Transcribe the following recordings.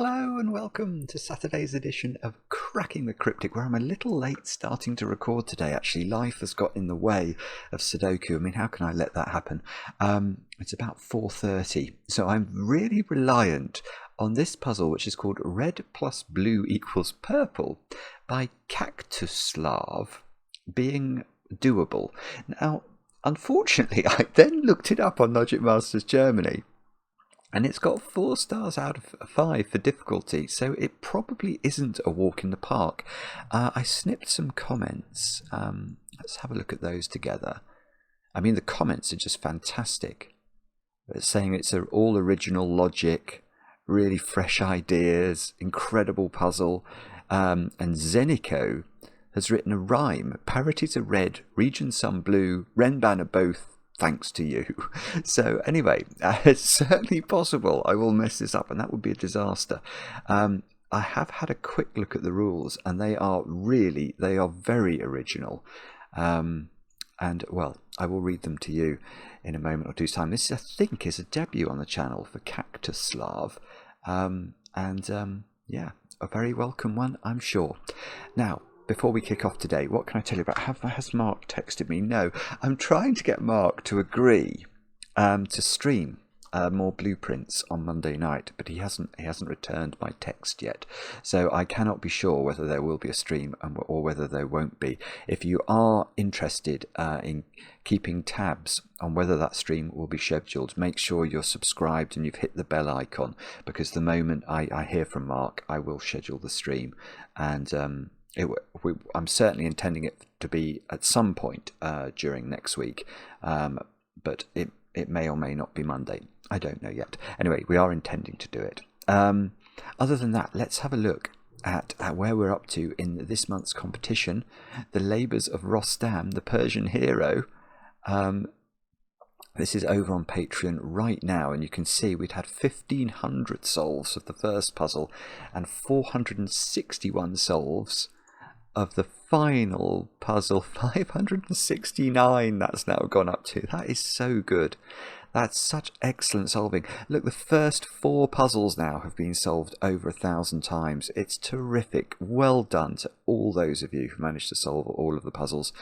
Hello and welcome to Saturday's edition of Cracking the Cryptic, where I'm a little late starting to record today. Actually, life has got in the way of Sudoku. I mean, how can I let that happen? It's about 4:30, so I'm really reliant on this puzzle, which is called Red plus Blue equals Purple by Kaktuslav, being doable. Now, unfortunately, I then looked it up on Logic Masters Germany, and it's got 4 stars out of 5 for difficulty, so it probably isn't a walk in the park. I snipped some comments. Let's have a look at those together. I mean, the comments are just fantastic. It's saying it's all original logic, really fresh ideas, incredible puzzle. And Zeniko has written a rhyme. Parities are red, regions some blue, renban are both, thanks to you. So anyway, it's certainly possible I will mess this up, and that would be a disaster. I have had a quick look at the rules, and they are very original. And well, I will read them to you in a moment or two's time. This, I think, is a debut on the channel for Kaktuslav, yeah, a very welcome one, I'm sure. Now, before we kick off today, what can I tell you about? Has Mark texted me? No, I'm trying to get Mark to agree to stream more blueprints on Monday night, but he hasn't returned my text yet, so I cannot be sure whether there will be a stream or whether there won't be. If you are interested in keeping tabs on whether that stream will be scheduled, make sure you're subscribed and you've hit the bell icon, because the moment I hear from Mark, I will schedule the stream. And I'm certainly intending it to be at some point during next week, but it may or may not be Monday. I don't know yet. Anyway, we are intending to do it. Other than that, let's have a look at where we're up to in this month's competition. The Labours of Rostam, the Persian hero. This is over on Patreon right now, and you can see we'd had 1,500 solves of the first puzzle and 461 solves of the final puzzle. 569 that's now gone up to. That is so good. That's such excellent solving. Look, the first 4 puzzles now have been solved over 1,000 times. It's terrific. Well done to all those of you who managed to solve all of the puzzles.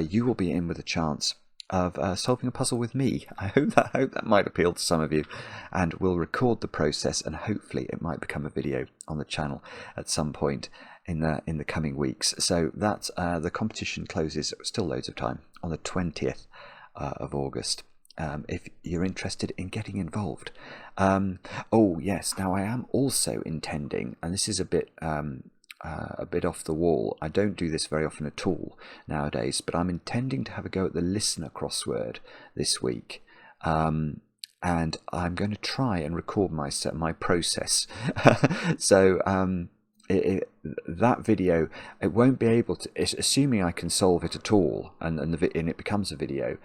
You will be in with a chance of solving a puzzle with me. I hope that might appeal to some of you, and we'll record the process, and hopefully it might become a video on the channel at some point in the coming weeks. So that the competition closes, still loads of time, on the 20th of August. If you're interested in getting involved. Oh yes, now I am also intending, and this is a bit off the wall, I don't do this very often at all nowadays, but I'm intending to have a go at the listener crossword this week, and I'm going to try and record my process. So that video, it won't be able to, assuming I can solve it at all, and it becomes a video.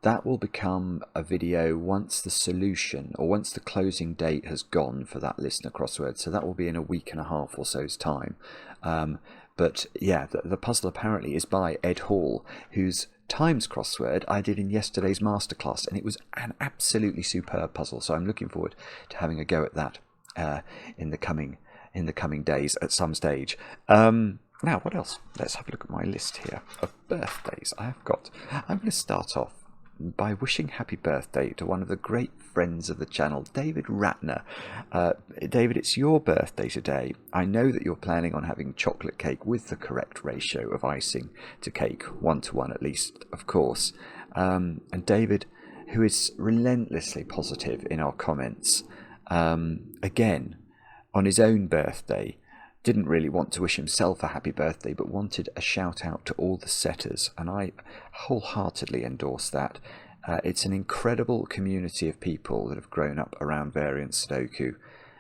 That will become a video once the solution, or once the closing date has gone for that listener crossword. So that will be in a week and a half or so's time. But yeah, the puzzle apparently is by Ed Hall, whose Times crossword I did in yesterday's masterclass, and it was an absolutely superb puzzle. So I'm looking forward to having a go at that in the coming days at some stage. Now, what else? Let's have a look at my list here of birthdays I've got. I'm going to start off by wishing happy birthday to one of the great friends of the channel, David Ratner. David, it's your birthday today. I know that you're planning on having chocolate cake with the correct ratio of icing to cake, 1:1 at least, of course. And David, who is relentlessly positive in our comments, again, on his own birthday, didn't really want to wish himself a happy birthday, but wanted a shout out to all the setters, and I wholeheartedly endorse that. It's an incredible community of people that have grown up around variant Sudoku.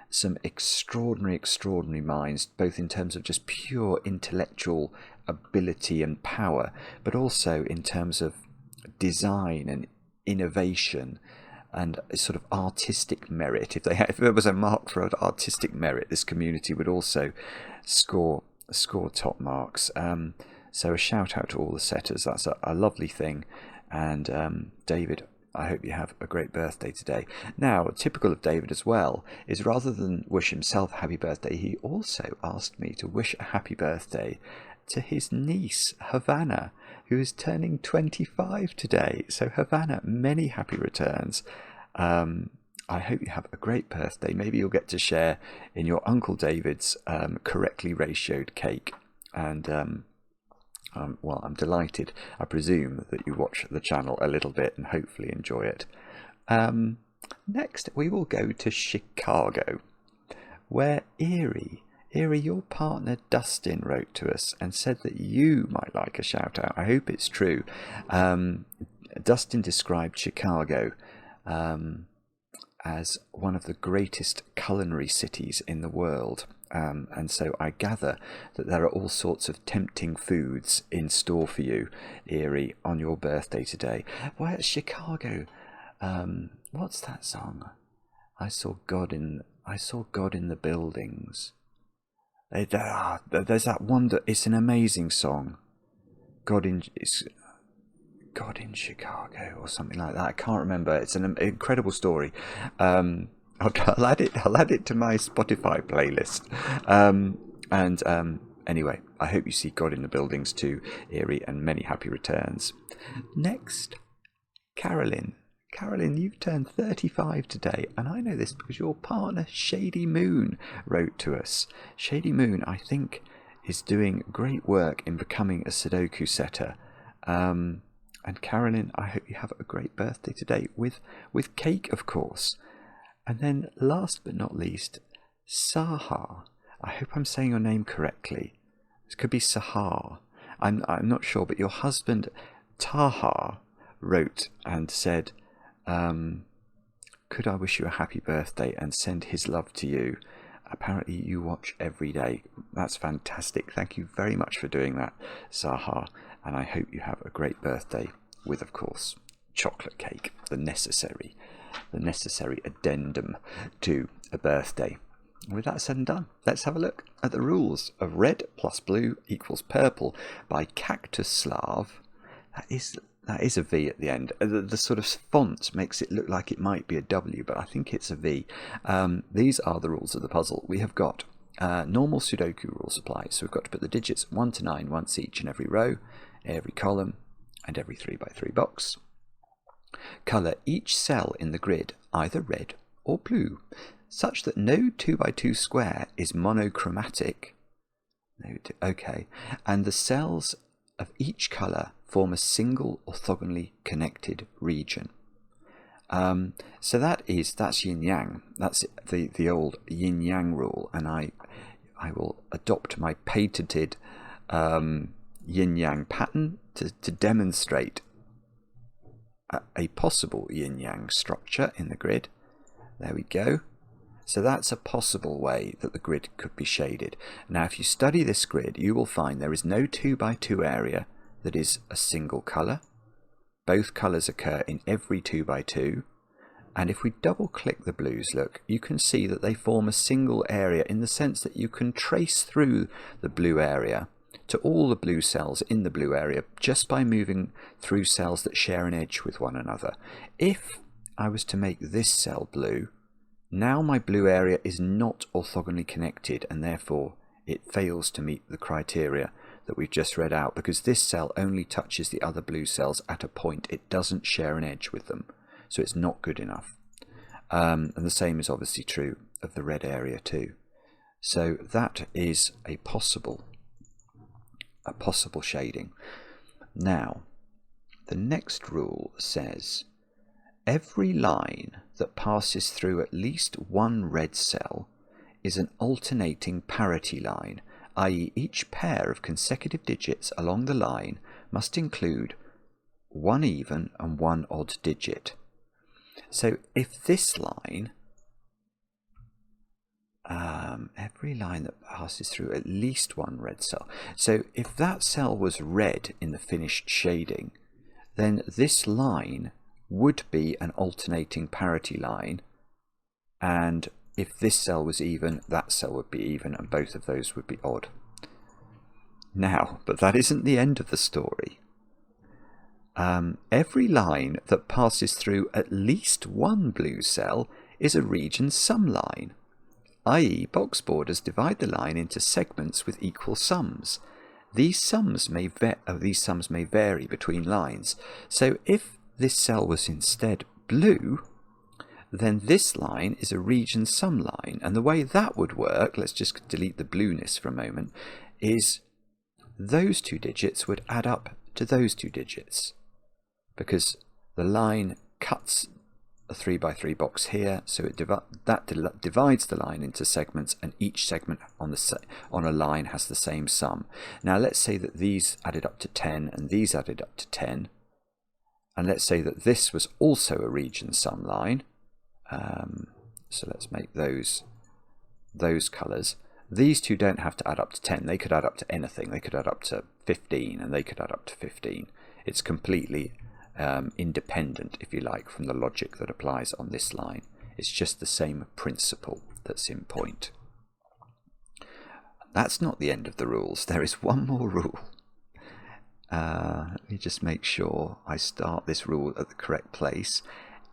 Some extraordinary minds, both in terms of just pure intellectual ability and power, but also in terms of design and innovation and sort of artistic merit. If there was a mark for artistic merit, this community would also score top marks. So a shout out to all the setters. That's a lovely thing. And David, I hope you have a great birthday today. Now, typical of David as well is rather than wish himself a happy birthday, he also asked me to wish a happy birthday to his niece, Havana, who is turning 25 today. So, Havana, many happy returns. I hope you have a great birthday. Maybe you'll get to share in your Uncle David's correctly ratioed cake. And well, I'm delighted. I presume that you watch the channel a little bit and hopefully enjoy it. Next, we will go to Chicago, where Erie, your partner Dustin, wrote to us and said that you might like a shout out. I hope it's true. Dustin described Chicago as one of the greatest culinary cities in the world. And so I gather that there are all sorts of tempting foods in store for you, Erie, on your birthday today. Why, Chicago, what's that song? I saw God in the buildings. There's that one that, it's an amazing song. God in Chicago or something like that. I can't remember. It's an incredible story. I'll add it to my Spotify playlist. Anyway, I hope you see God in the buildings too, Erie, and many happy returns. Next, Carolyn. Carolyn, you've turned 35 today, and I know this because your partner Shady Moon wrote to us. Shady Moon, I think, is doing great work in becoming a Sudoku setter. And Carolyn, I hope you have a great birthday today with cake, of course. And then last but not least, Sahar. I hope I'm saying your name correctly. It could be Sahar. I'm not sure, but your husband Tahar wrote and said, could I wish you a happy birthday and send his love to you? Apparently you watch every day. That's fantastic. Thank you very much for doing that, Sahar. And I hope you have a great birthday with, of course, chocolate cake, the necessary addendum to a birthday. With that said and done, let's have a look at the rules of red plus blue equals purple by Kaktuslav. That is a V at the end. The sort of font makes it look like it might be a W, but I think it's a V. These are the rules of the puzzle. We have got normal Sudoku rules apply. So we've got to put the digits 1 to 9 once each in every row, every column, and every 3x3 box. Colour each cell in the grid either red or blue, such that no 2x2 square is monochromatic. Okay, and the cells of each colour form a single orthogonally connected region. So that's yin yang. That's the old yin yang rule, and I will adopt my patented yin yang pattern to demonstrate a possible yin yang structure in the grid. There we go. So that's a possible way that the grid could be shaded. Now, if you study this grid, you will find there is no 2x2 area that is a single colour. Both colours occur in every 2x2. And if we double click the blues, look, you can see that they form a single area in the sense that you can trace through the blue area to all the blue cells in the blue area just by moving through cells that share an edge with one another. If I was to make this cell blue, now my blue area is not orthogonally connected, and therefore it fails to meet the criteria that we've just read out, because this cell only touches the other blue cells at a point. It doesn't share an edge with them, so it's not good enough. And the same is obviously true of the red area too. So that is a possible shading. Now, the next rule says every line that passes through at least one red cell is an alternating parity line, i.e. each pair of consecutive digits along the line must include one even and one odd digit. So if this line, every line that passes through at least one red cell, so if that cell was red in the finished shading, then this line would be an alternating parity line, and if this cell was even, that cell would be even, and both of those would be odd. Now, but that isn't the end of the story. every line that passes through at least one blue cell is a region sum line, i.e. box borders divide the line into segments with equal sums. These sums may vary between lines, so if this cell was instead blue, then this line is a region sum line, and the way that would work, let's just delete the blueness for a moment, is those two digits would add up to those two digits, because the line cuts a 3x3 box here, so it divides the line into segments, and each segment on a line has the same sum. Now let's say that these added up to 10 and these added up to 10, and let's say that this was also a region sum line. So let's make those colours. These two don't have to add up to 10. They could add up to anything. They could add up to 15, and they could add up to 15. It's completely independent, if you like, from the logic that applies on this line. It's just the same principle that's in point. That's not the end of the rules. There is one more rule. Let me just make sure I start this rule at the correct place.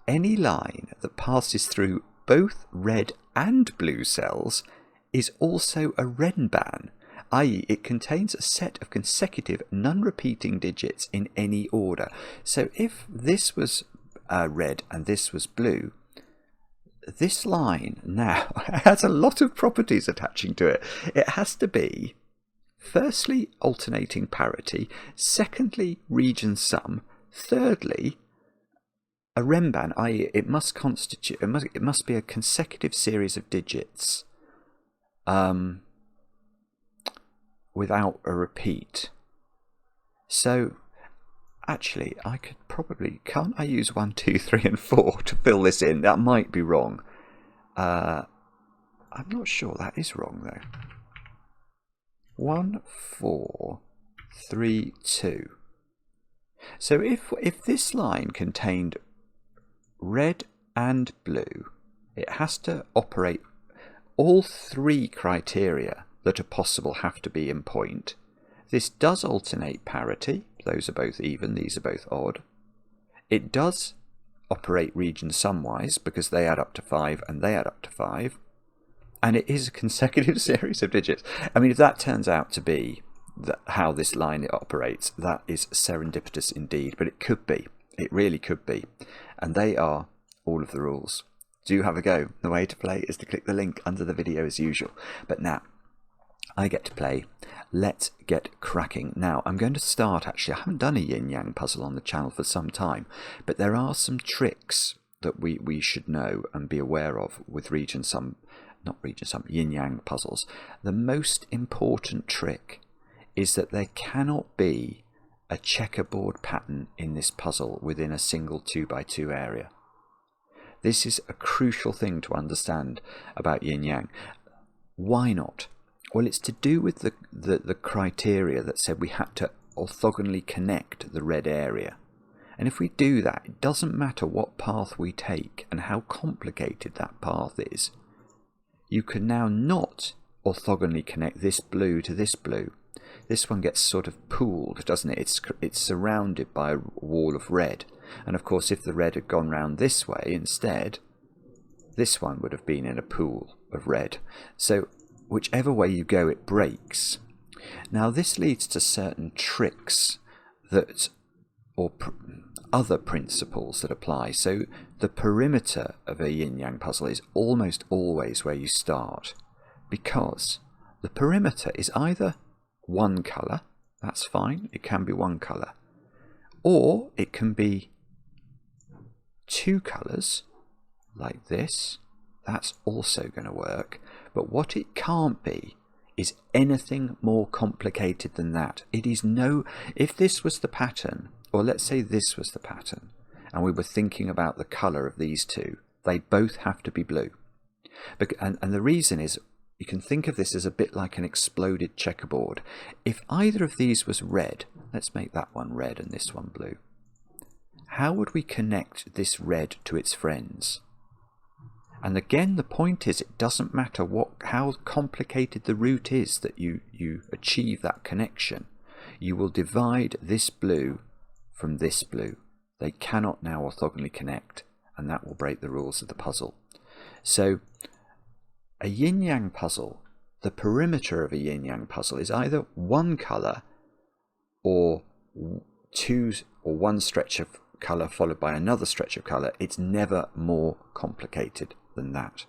Any line that passes through both red and blue cells is also a renban, i.e. it contains a set of consecutive non-repeating digits in any order. So if this was red and this was blue, this line now has a lot of properties attaching to it. It has to be, firstly, alternating parity, secondly, region sum, thirdly, a renban, i.e. it must be a consecutive series of digits without a repeat. So actually I could probably, can't I use 1, 2, 3 and 4 to fill this in? That might be wrong. I'm not sure that is wrong though. 1, 4, 3, 2. So if this line contained red and blue, it has to operate all three criteria that are possible have to be in point. This does alternate parity. Those are both even, these are both odd. It does operate region sum-wise because they add up to 5 and they add up to 5. And it is a consecutive series of digits. I mean, if that turns out to be how this line operates, that is serendipitous indeed, but it could be. It really could be. And they are all of the rules. Do have a go. The way to play is to click the link under the video as usual. But now, I get to play. Let's get cracking. Now, I'm going to start, actually, I haven't done a yin-yang puzzle on the channel for some time, but there are some tricks that we should know and be aware of with yin-yang puzzles. The most important trick is that there cannot be a checkerboard pattern in this puzzle within a single 2x2 area. This is a crucial thing to understand about yin-yang. Why not? Well, it's to do with the criteria that said we had to orthogonally connect the red area. And if we do that, it doesn't matter what path we take and how complicated that path is. You can now not orthogonally connect this blue to this blue. This one gets sort of pooled, doesn't it? It's surrounded by a wall of red. And of course, if the red had gone round this way instead, this one would have been in a pool of red. So whichever way you go, it breaks. Now this leads to certain tricks or other principles that apply. So the perimeter of a yin-yang puzzle is almost always where you start, because the perimeter is either one colour, that's fine, it can be one colour, or it can be two colours like this, that's also going to work. But what it can't be is anything more complicated than that. It is if this was the pattern, or let's say this was the pattern, and we were thinking about the colour of these two, they both have to be blue. And the reason is, you can think of this as a bit like an exploded checkerboard. If either of these was red, let's make that one red and this one blue, how would we connect this red to its friends? And again, the point is, it doesn't matter how complicated the route is that you achieve that connection. You will divide this blue from this blue. They cannot now orthogonally connect, and that will break the rules of the puzzle. So a yin-yang puzzle, the perimeter of a yin-yang puzzle is either one colour or one stretch of colour followed by another stretch of colour. It's never more complicated than that.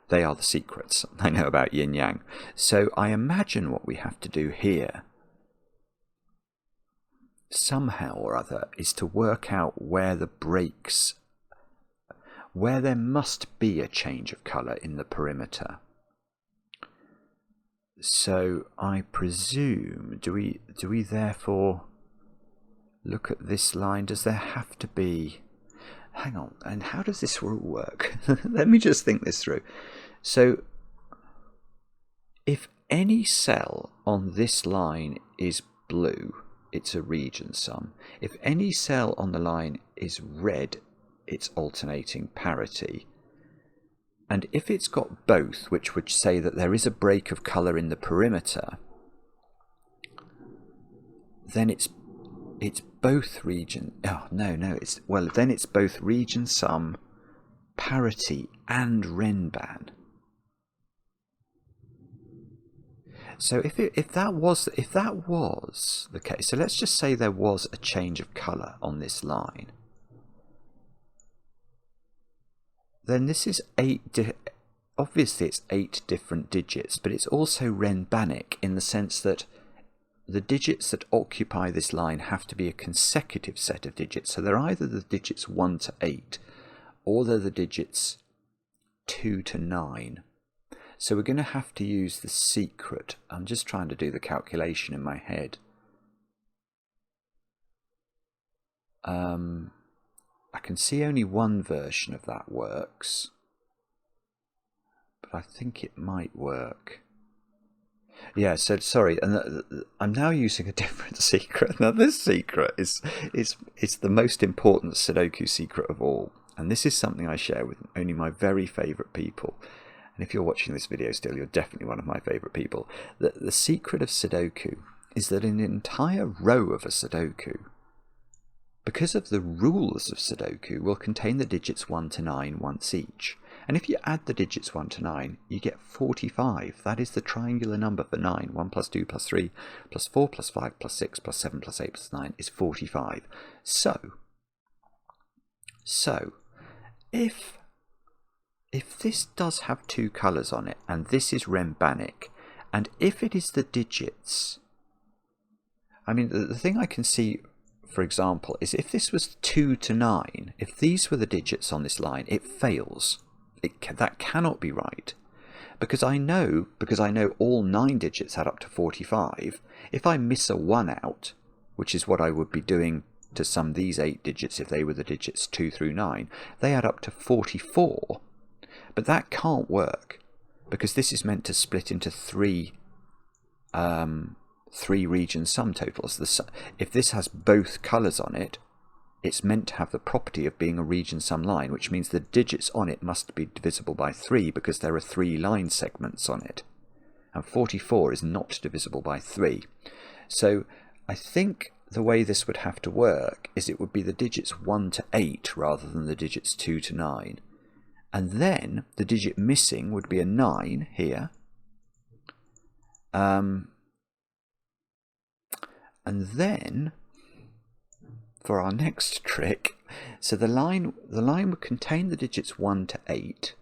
They are the secrets I know about yin-yang. So I imagine what we have to do here, somehow or other, is to work out where the breaks, where there must be a change of colour in the perimeter. So I presume, do we therefore look at this line? Does there have to be, hang on, and how does this rule work? Let me just think this through. So if any cell on this line is blue, it's a region sum. If any cell on the line is red, it's alternating parity. And if it's got both, which would say that there is a break of colour in the perimeter, then it's both region. Oh no, it's then it's both region sum, parity, and renban. So if that was the case, so let's just say there was a change of colour on this line, then this is obviously it's 8 different digits, but it's also renbanic in the sense that the digits that occupy this line have to be a consecutive set of digits. So they're either the digits 1 to 8 or they're the digits 2 to 9. So we're going to have to use the secret. I'm just trying to do the calculation in my head. I can see only one version of that works, but I think it might work. Yeah, so sorry, and I'm now using a different secret. Now this secret is the most important Sudoku secret of all, and this is something I share with only my very favourite people. And if you're watching this video still, you're definitely one of my favourite people. The secret of Sudoku is that an entire row of a Sudoku, because of the rules of Sudoku, will contain the digits 1 to 9 once each. And if you add the digits 1 to 9, you get 45. That is the triangular number for 9. 1 plus 2 plus 3 plus 4 plus 5 plus 6 plus 7 plus 8 plus 9 is 45. So if this does have 2 colours on it, and this is renbanic, and if it is the digits, I mean, the thing I can see, for example, is if this was 2 to 9, if these were the digits on this line, it fails. That cannot be right. Because I know all 9 digits add up to 45, if I miss a 1 out, which is what I would be doing to sum these 8 digits if they were the digits 2 through 9, they add up to 44. But that can't work, because this is meant to split into three region sum totals. If this has both colours on it, it's meant to have the property of being a region sum line, which means the digits on it must be divisible by 3 because there are 3 line segments on it. And 44 is not divisible by 3. So I think the way this would have to work is it would be the digits 1 to 8 rather than the digits 2 to 9. And then the digit missing would be a 9 here. And then for our next trick, so the line would contain the digits 1 to 8,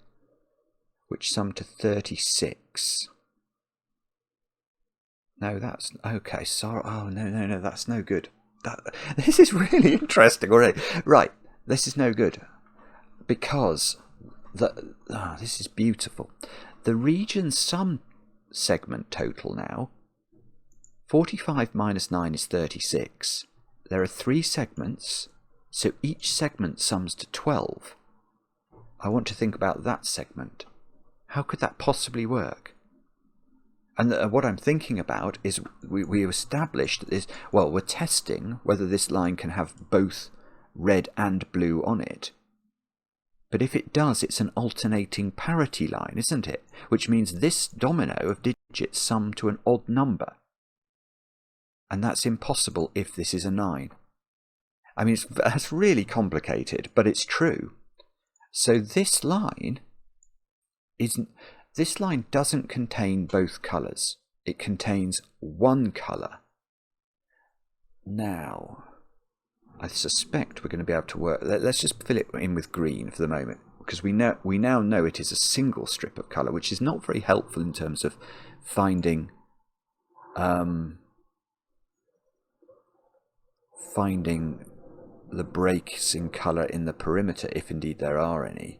which sum to 36. No, that's okay. Sorry. Oh no, that's no good. This is really interesting already. Right, this is no good because this is beautiful. The region sum segment total now, 45 minus 9 is 36. There are 3 segments, so each segment sums to 12. I want to think about that segment. How could that possibly work? And what I'm thinking about is we established this, well, we're testing whether this line can have both red and blue on it. But if it does, it's an alternating parity line, isn't it? Which means this domino of digits sum to an odd number. And that's impossible if this is a 9. I mean, that's really complicated, but it's true. So this line doesn't contain both colours. It contains one colour. Now, I suspect we're going to be able to work. Let's just fill it in with green for the moment, because we now know it is a single strip of colour, which is not very helpful in terms of finding the breaks in colour in the perimeter, if indeed there are any.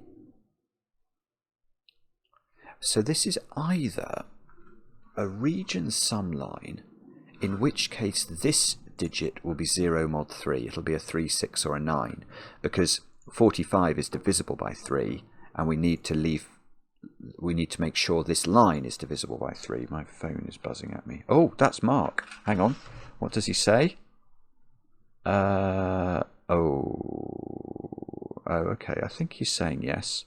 So this is either a region sum line, in which case this digit will be 0 mod 3. It'll be a 3, 6 or a 9, because 45 is divisible by 3, and we need to make sure this line is divisible by 3. My phone is buzzing at me. Oh, that's Mark. Hang on. What does he say? Okay. I think he's saying yes.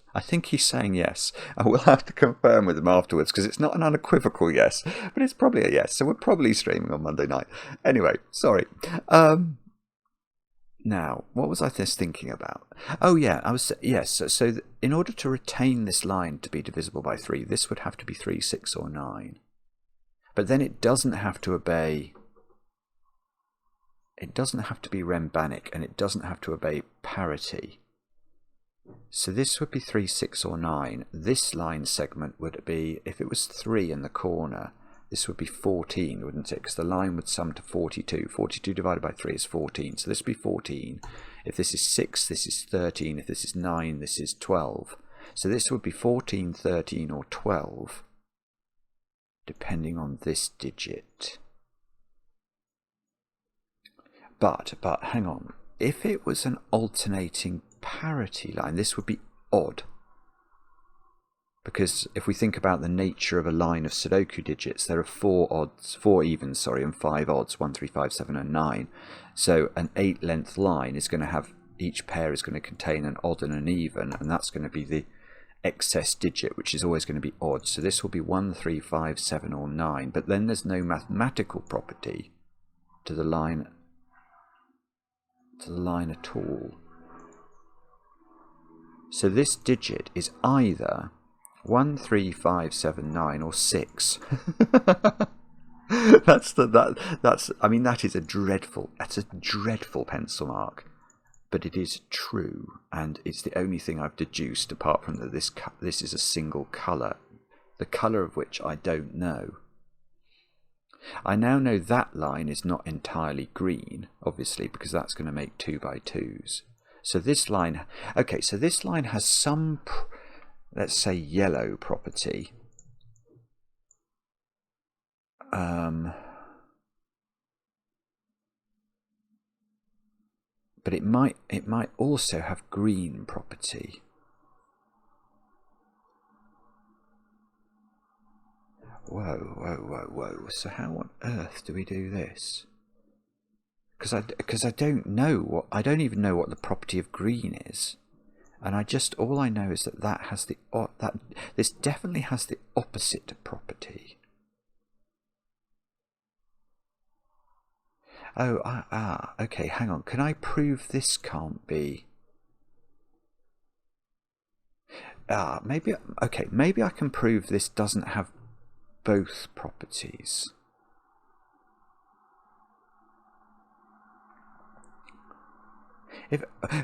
I will have to confirm with him afterwards, because it's not an unequivocal yes, but it's probably a yes. So we're probably streaming on Monday night. Anyway, sorry. Now, what was I just thinking about? Oh yeah, So in order to retain this line to be divisible by 3, this would have to be 3, 6 or 9. But then it doesn't have to obey. It doesn't have to be renbanic, and it doesn't have to obey parity. So this would be 3, 6 or 9. This line segment would be, if it was 3 in the corner, this would be 14, wouldn't it? Because the line would sum to 42. 42 divided by 3 is 14. So this would be 14. If this is 6, this is 13. If this is 9, this is 12. So this would be 14, 13 or 12, depending on this digit. But hang on. If it was an alternating parity line, this would be odd. Because if we think about the nature of a line of Sudoku digits, there are 4 evens, and 5 odds, 1, 3, 5, 7 and 9. So an 8 length line is going to have, each pair is going to contain an odd and an even, and that's going to be the excess digit, which is always going to be odd. So this will be 1, 3, 5, 7 or 9, but then there's no mathematical property to the line at all. So this digit is either 1, 3, 5, 7, 9 or 6. That is a dreadful pencil mark, but it is true, and it's the only thing I've deduced, apart from that this is a single colour, the colour of which I don't know. I now know that line is not entirely green, obviously, because that's going to make 2 by 2s. So this line, has some, let's say, yellow property. But it might also have green property. Whoa. So how on earth do we do this? Because I don't know I don't even know what the property of green is. And all I know is that this definitely has the opposite property. Okay, hang on. Can I prove this can't be? Maybe I can prove this doesn't have both properties.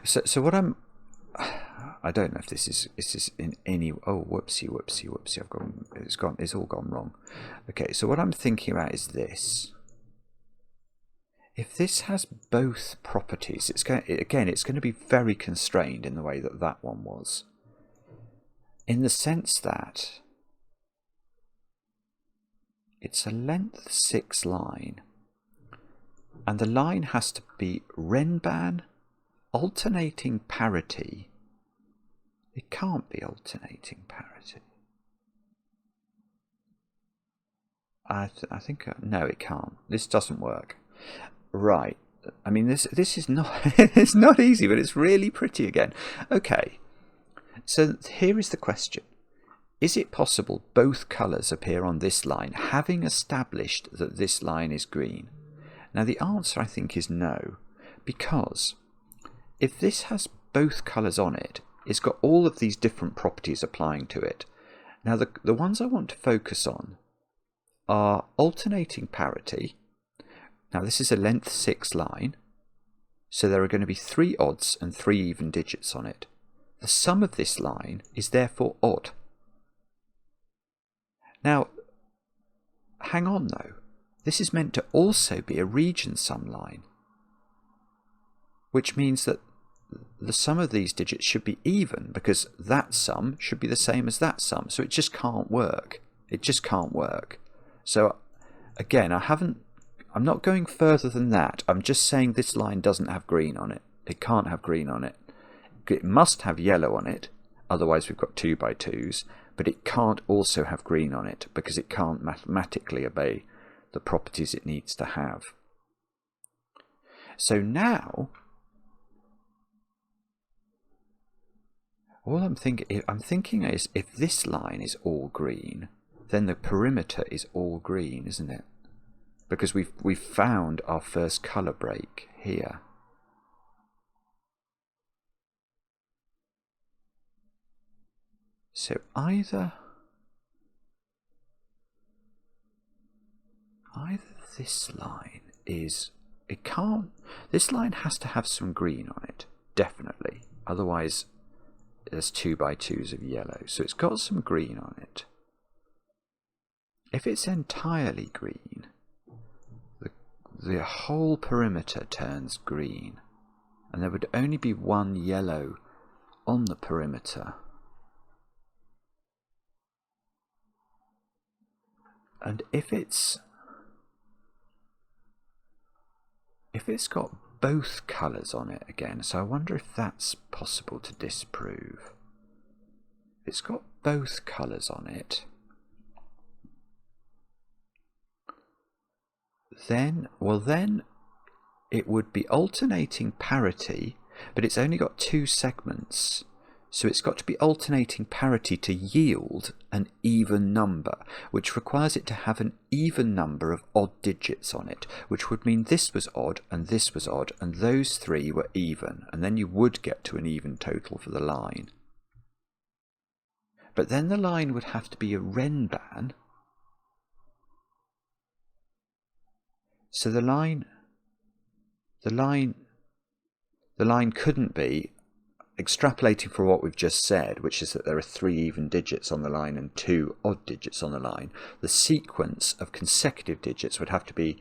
So what I don't know if this is in any. Oh, whoopsie! It's all gone wrong. Okay, so what I'm thinking about is this. If this has both properties, it's going to be very constrained in the way that one was. In the sense that it's a length 6 line, and the line has to be renban, alternating parity. It can't be alternating parity. I think no, it can't. This doesn't work. Right. I mean, this is not it's not easy, but it's really pretty again. Okay. So here is the question. Is it possible both colours appear on this line, having established that this line is green? Now the answer, I think, is no, because if this has both colours on it, it's got all of these different properties applying to it. Now the ones I want to focus on are alternating parity. Now this is a length 6 line, so there are going to be 3 odds and 3 even digits on it. The sum of this line is therefore odd. Now, hang on though, this is meant to also be a region sum line, which means that the sum of these digits should be even, because that sum should be the same as that sum, so it just can't work. It just can't work. So again, I'm not going further than that. I'm just saying this line doesn't have green on it. It can't have green on it. It must have yellow on it, otherwise we've got 2 by 2s, but it can't also have green on it because it can't mathematically obey the properties it needs to have. So now, all I'm thinking is, if this line is all green, then the perimeter is all green, isn't it? Because we've found our first colour break here. So either this line is, this line has to have some green on it, definitely. Otherwise there's 2 by 2s of yellow. So it's got some green on it. If it's entirely green, the whole perimeter turns green, and there would only be 1 yellow on the perimeter. And if it's got both colours on it again, so I wonder if that's possible to disprove. If it's got both colours on it, then it would be alternating parity, but it's only got 2 segments. So it's got to be alternating parity to yield an even number, which requires it to have an even number of odd digits on it, which would mean this was odd and this was odd, and those 3 were even, and then you would get to an even total for the line. But then the line would have to be a renban. So the line couldn't be, extrapolating from what we've just said, which is that there are 3 even digits on the line and 2 odd digits on the line, the sequence of consecutive digits would have to be,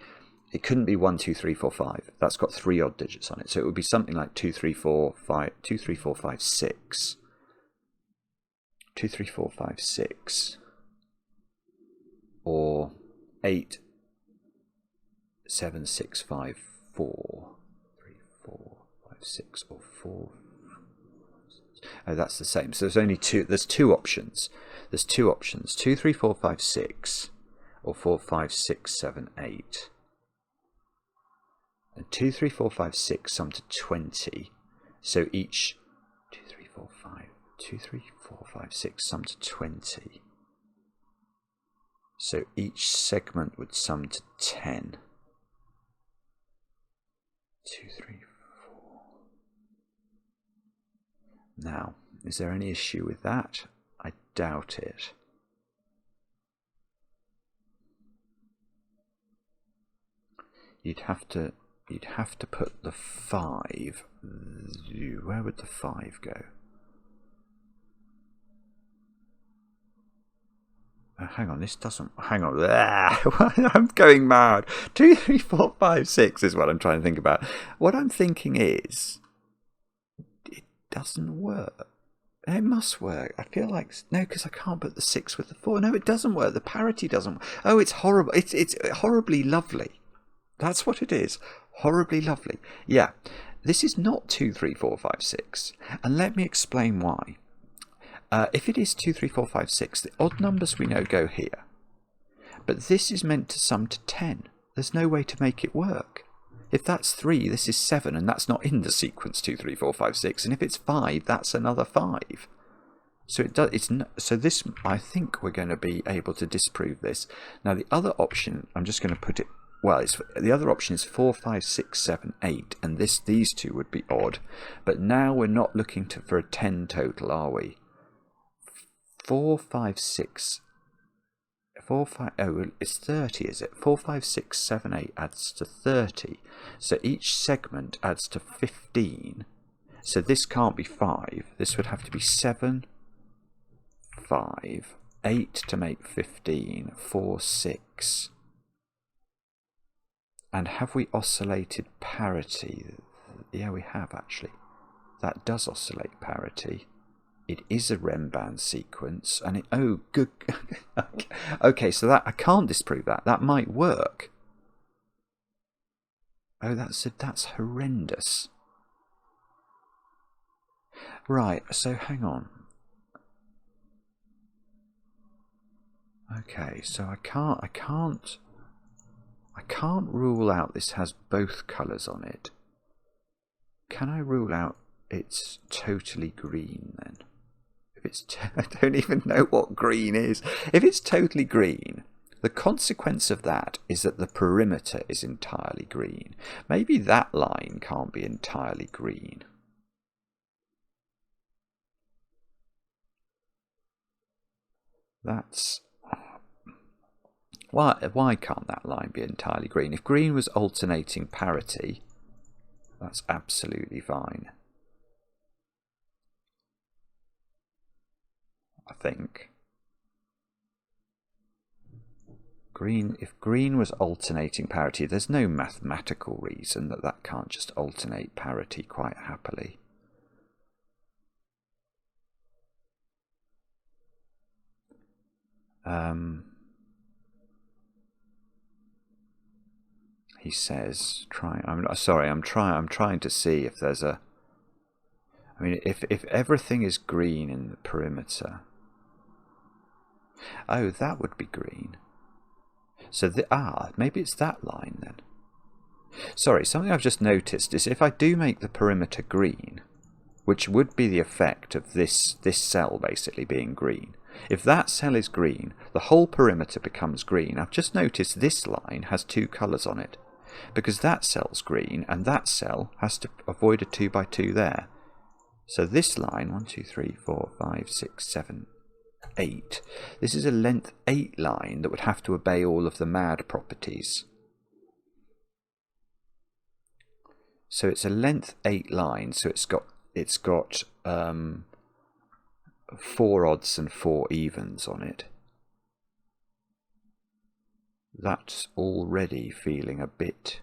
it couldn't be 1, 2, 3, 4, 5. That's got 3 odd digits on it. So it would be something like 2, 3, 4, 5, 2, 3, 4, 5, 6. 2, 3, 4, 5, 6. Or 8, 7, 6, 5, 4. 3, 4, 5, 6, or 4. Oh, that's the same. So there's only 2. There's 2 options. There's 2 options. 2, 3, 4, 5, 6, or 4, 5, 6, 7, 8. And 2, 3, 4, 5, 6 sum to 20. So each 2, 3, 4, 5, 2, 3, 4, 5, 6 sum to 20. So each segment would sum to 10. 2, 3, 4. Now, is there any issue with that? I doubt it. You'd have to put the 5. Where would the 5 go? Hang on, this doesn't. Hang on. I'm going mad. 2, 3, 4, 5, 6 is what I'm trying to think about. What I'm thinking is, it doesn't work. It must work. I feel like no, because I can't put the 6 with the 4. No, it doesn't work. The parity doesn't work. Oh, it's horrible. It's horribly lovely. That's what it is. Horribly lovely. Yeah, this is not 2, 3, 4, 5, 6, and let me explain why. If it is 2, 3, 4, 5, 6, the odd numbers we know go here. But this is meant to sum to 10. There's no way to make it work. If that's 3, this is 7, and that's not in the sequence 2, 3, 4, 5, 6. And if it's 5, that's another 5. So it does. So this, I think we're going to be able to disprove this. Now the other option, I'm just going to put it well, the other option is 4, 5, 6, 7, 8, and these two would be odd. But now we're not looking for a 10 total, are we? 4, 5, 6... 4, 5, oh, it's 30, is it? 4, 5, 6, 7, 8 adds to 30. So each segment adds to 15. So this can't be 5. This would have to be 7, 5, 8 to make 15, 4, 6. And have we oscillated parity? Yeah, we have actually. That does oscillate parity. It is a renban sequence, and it, oh, good. Okay, so that I can't disprove that. That might work. Oh, that's horrendous. Right, so hang on. Okay, so I can't rule out this has both colours on it. Can I rule out it's totally green then? If it's I don't even know what green is. If it's totally green, the consequence of that is that the perimeter is entirely green. Maybe that line can't be entirely green. That's... Why can't that line be entirely green? If green was alternating parity, that's absolutely fine. I think. If green was alternating parity, there's no mathematical reason that can't just alternate parity quite happily. He says, I'm trying to see if there's a... I mean, if everything is green in the perimeter... Oh, that would be green. So, maybe it's that line then. Sorry, something I've just noticed is if I do make the perimeter green, which would be the effect of this cell basically being green. If that cell is green, the whole perimeter becomes green. I've just noticed this line has two colours on it, because that cell's green and that cell has to avoid a 2 by 2 there. So this line, 1, 2, 3, 4, 5, 6, 7, 8. This is a length 8 line that would have to obey all of the mad properties. So it's a length 8 line, so it's got 4 odds and 4 evens on it. That's already feeling a bit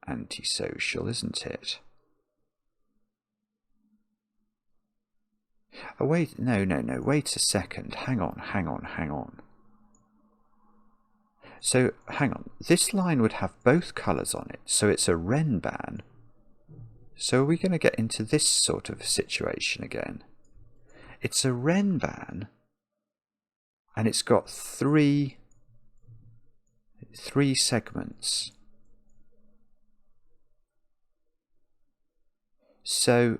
antisocial, isn't it? Oh wait, no, wait a second, hang on. So, hang on, this line would have both colours on it, so it's a renban. So are we going to get into this sort of situation again? It's a renban, and it's got three segments. So,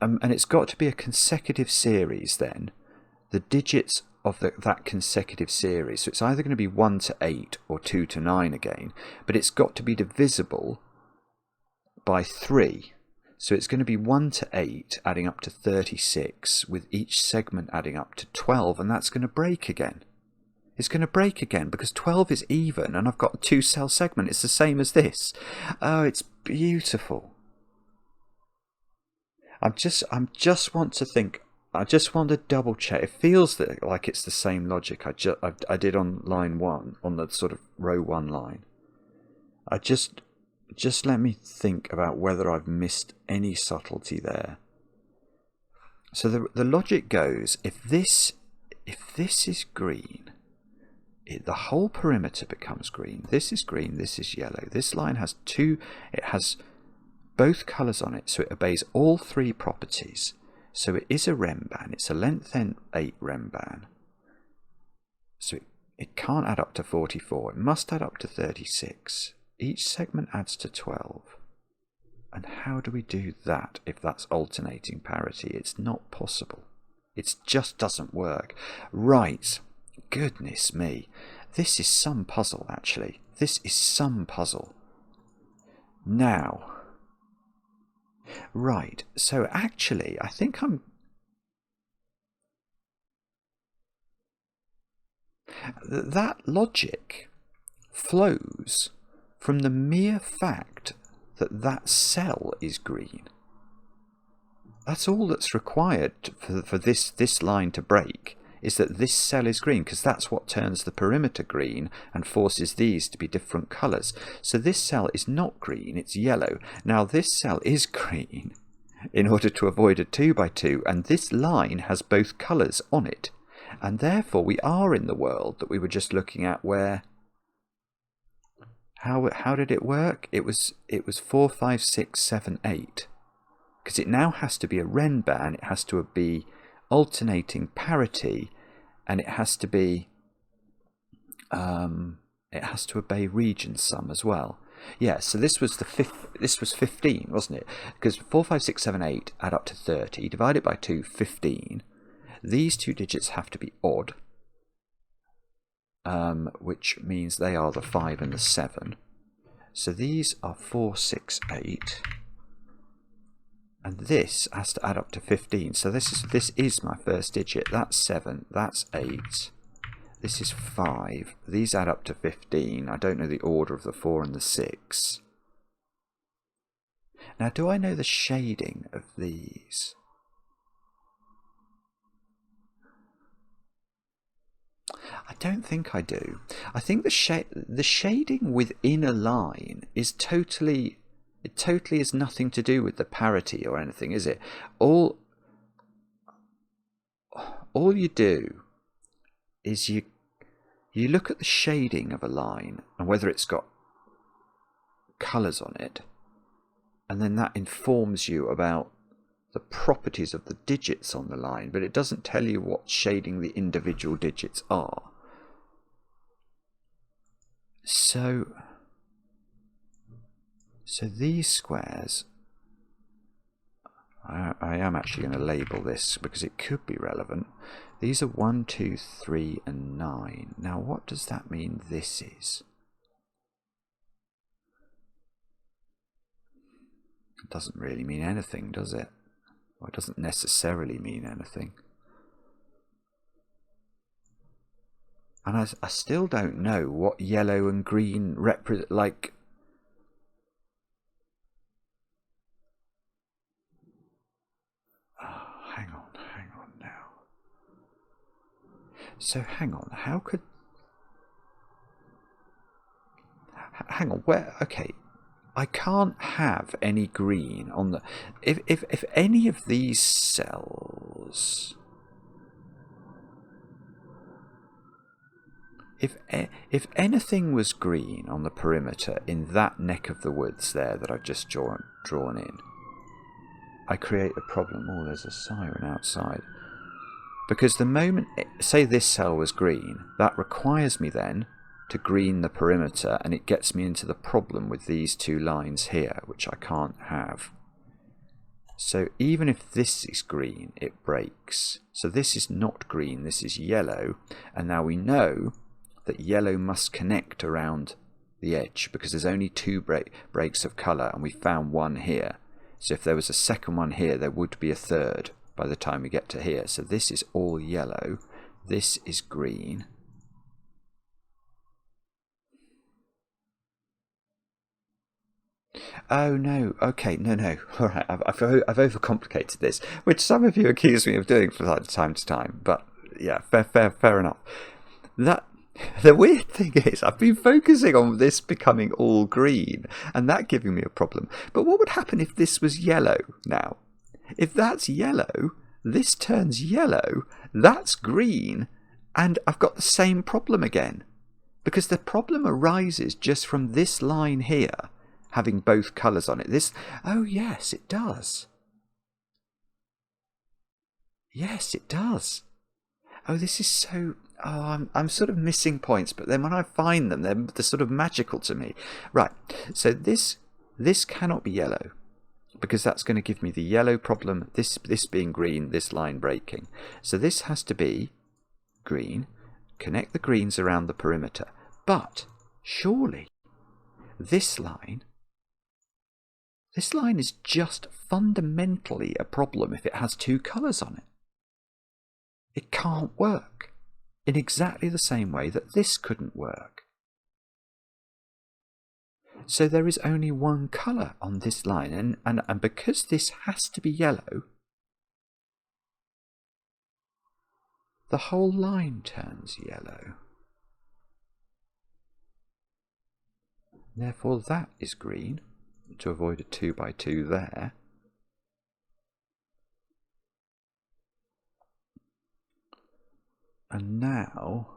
and it's got to be a consecutive series then. The digits of that consecutive series. So it's either going to be 1 to 8 or 2 to 9 again, but it's got to be divisible by 3. So it's going to be 1 to 8 adding up to 36, with each segment adding up to 12, and that's going to break again. It's going to break again because 12 is even, and I've got a 2-cell segment. It's the same as this. Oh, it's beautiful. I just want to double check. It feels like it's the same logic I did on line 1, on the sort of row 1 line. Just let me think about whether I've missed any subtlety there. So the logic goes, if this is green, the whole perimeter becomes green. This is green, this is yellow. This line has it has both colours on it, so it obeys all 3 properties. So it is a renban. It's a length 8 renban. So it can't add up to 44. It must add up to 36. Each segment adds to 12. And how do we do that if that's alternating parity? It's not possible. It just doesn't work. Right. Goodness me. This is some puzzle, actually. This is some puzzle. Now, right, so actually, I think that logic flows from the mere fact that that cell is green. That's all that's required for this line to break, is that this cell is green, because that's what turns the perimeter green and forces these to be different colours. So this cell is not green, it's yellow. Now this cell is green in order to avoid a 2 by 2, and this line has both colours on it. And therefore we are in the world that we were just looking at, where how did it work? It was 4, 5, 6, 7, 8. Because it now has to be a renban, it has to be alternating parity, and it has to be it has to obey region sum as well. Yeah, so this was 15, wasn't it? Because 4, 5, 6, 7, 8 add up to 30. Divide it by 2, 15. These two digits have to be odd, which means they are the 5 and the 7. So these are 4, 6, 8. And this has to add up to 15. So this is my first digit. That's 7. That's 8. This is 5. These add up to 15. I don't know the order of the 4 and the 6. Now, do I know the shading of these? I don't think I do. I think the shading within a line is totally... It totally has nothing to do with the parity or anything, is it? All you do is you look at the shading of a line and whether it's got colours on it, and then that informs you about the properties of the digits on the line, but it doesn't tell you what shading the individual digits are. So these squares, I am actually going to label this because it could be relevant. These are 1, 2, 3, and 9. Now what does that mean this is? It doesn't really mean anything, does it? Well, it doesn't necessarily mean anything. And I still don't know what yellow and green represent, like... Hang on now. So hang on, how could... Hang on, where... Okay, I can't have any green on the... If any of these cells... If anything was green on the perimeter in that neck of the woods there that I've just drawn in, I create a problem. Oh, there's a siren outside. Because the moment, say this cell was green, that requires me then to green the perimeter, and it gets me into the problem with these two lines here, which I can't have. So even if this is green, it breaks. So this is not green, this is yellow, and now we know that yellow must connect around the edge because there's only two breaks of colour, and we found one here. So if there was a second one here, there would be a third by the time we get to here. So this is all yellow. This is green. Oh no, okay, no. Alright, I've overcomplicated this, which some of you accuse me of doing from time to time. But yeah, fair enough. The weird thing is, I've been focusing on this becoming all green, and that giving me a problem. But what would happen if this was yellow now? If that's yellow, this turns yellow, that's green, and I've got the same problem again. Because the problem arises just from this line here, having both colours on it. Oh yes, it does. Yes, it does. Oh, this is so... Oh, I'm sort of missing points, but then when I find them, they're sort of magical to me. Right, so this cannot be yellow, because that's going to give me the yellow problem, this being green, this line breaking. So this has to be green, connect the greens around the perimeter. But surely this line is just fundamentally a problem if it has two colours on it. It can't work in exactly the same way that this couldn't work. So there is only one colour on this line, and because this has to be yellow, the whole line turns yellow. Therefore that is green, to avoid a 2 by 2 there. And now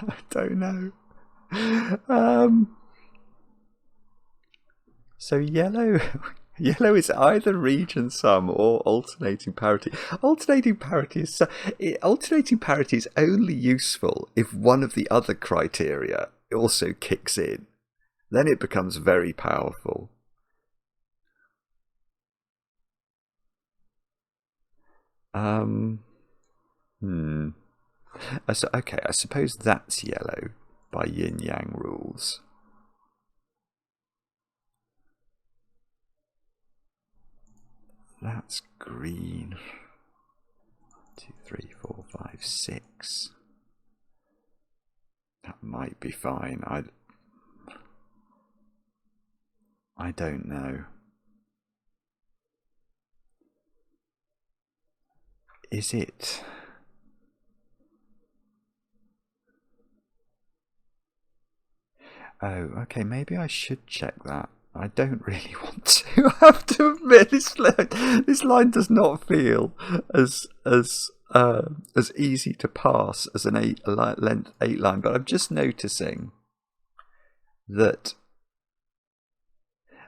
I don't know. So yellow is either region sum or alternating parity. Alternating parity is only useful if one of the other criteria also kicks in. Then it becomes very powerful. Okay, I suppose that's yellow by yin-yang rules. That's green. 2, 3, 4, 5, 6. That might be fine. I don't know. Is it? Oh, okay, maybe I should check that. I don't really want to. I have to admit, this line does not feel as easy to pass as an length 8 line. But I'm just noticing that.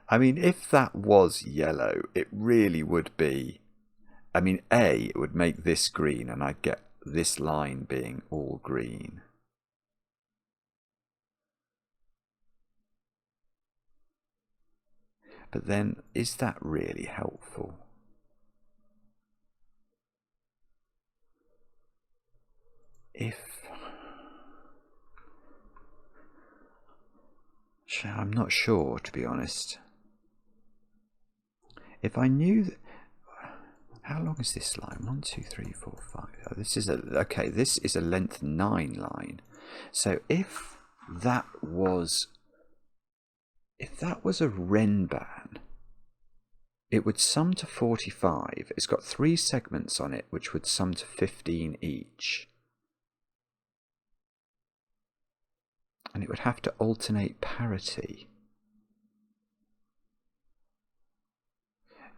I mean, if that was yellow, it really would be. I mean, it would make this green, and I'd get this line being all green. But then, is that really helpful? I'm not sure, to be honest. If I knew that, how long is this line? 1, 2, 3, 4, 5. Oh, this is a length 9 line. So if that was a renban, it would sum to 45. It's got 3 segments on it, which would sum to 15 each. And it would have to alternate parity.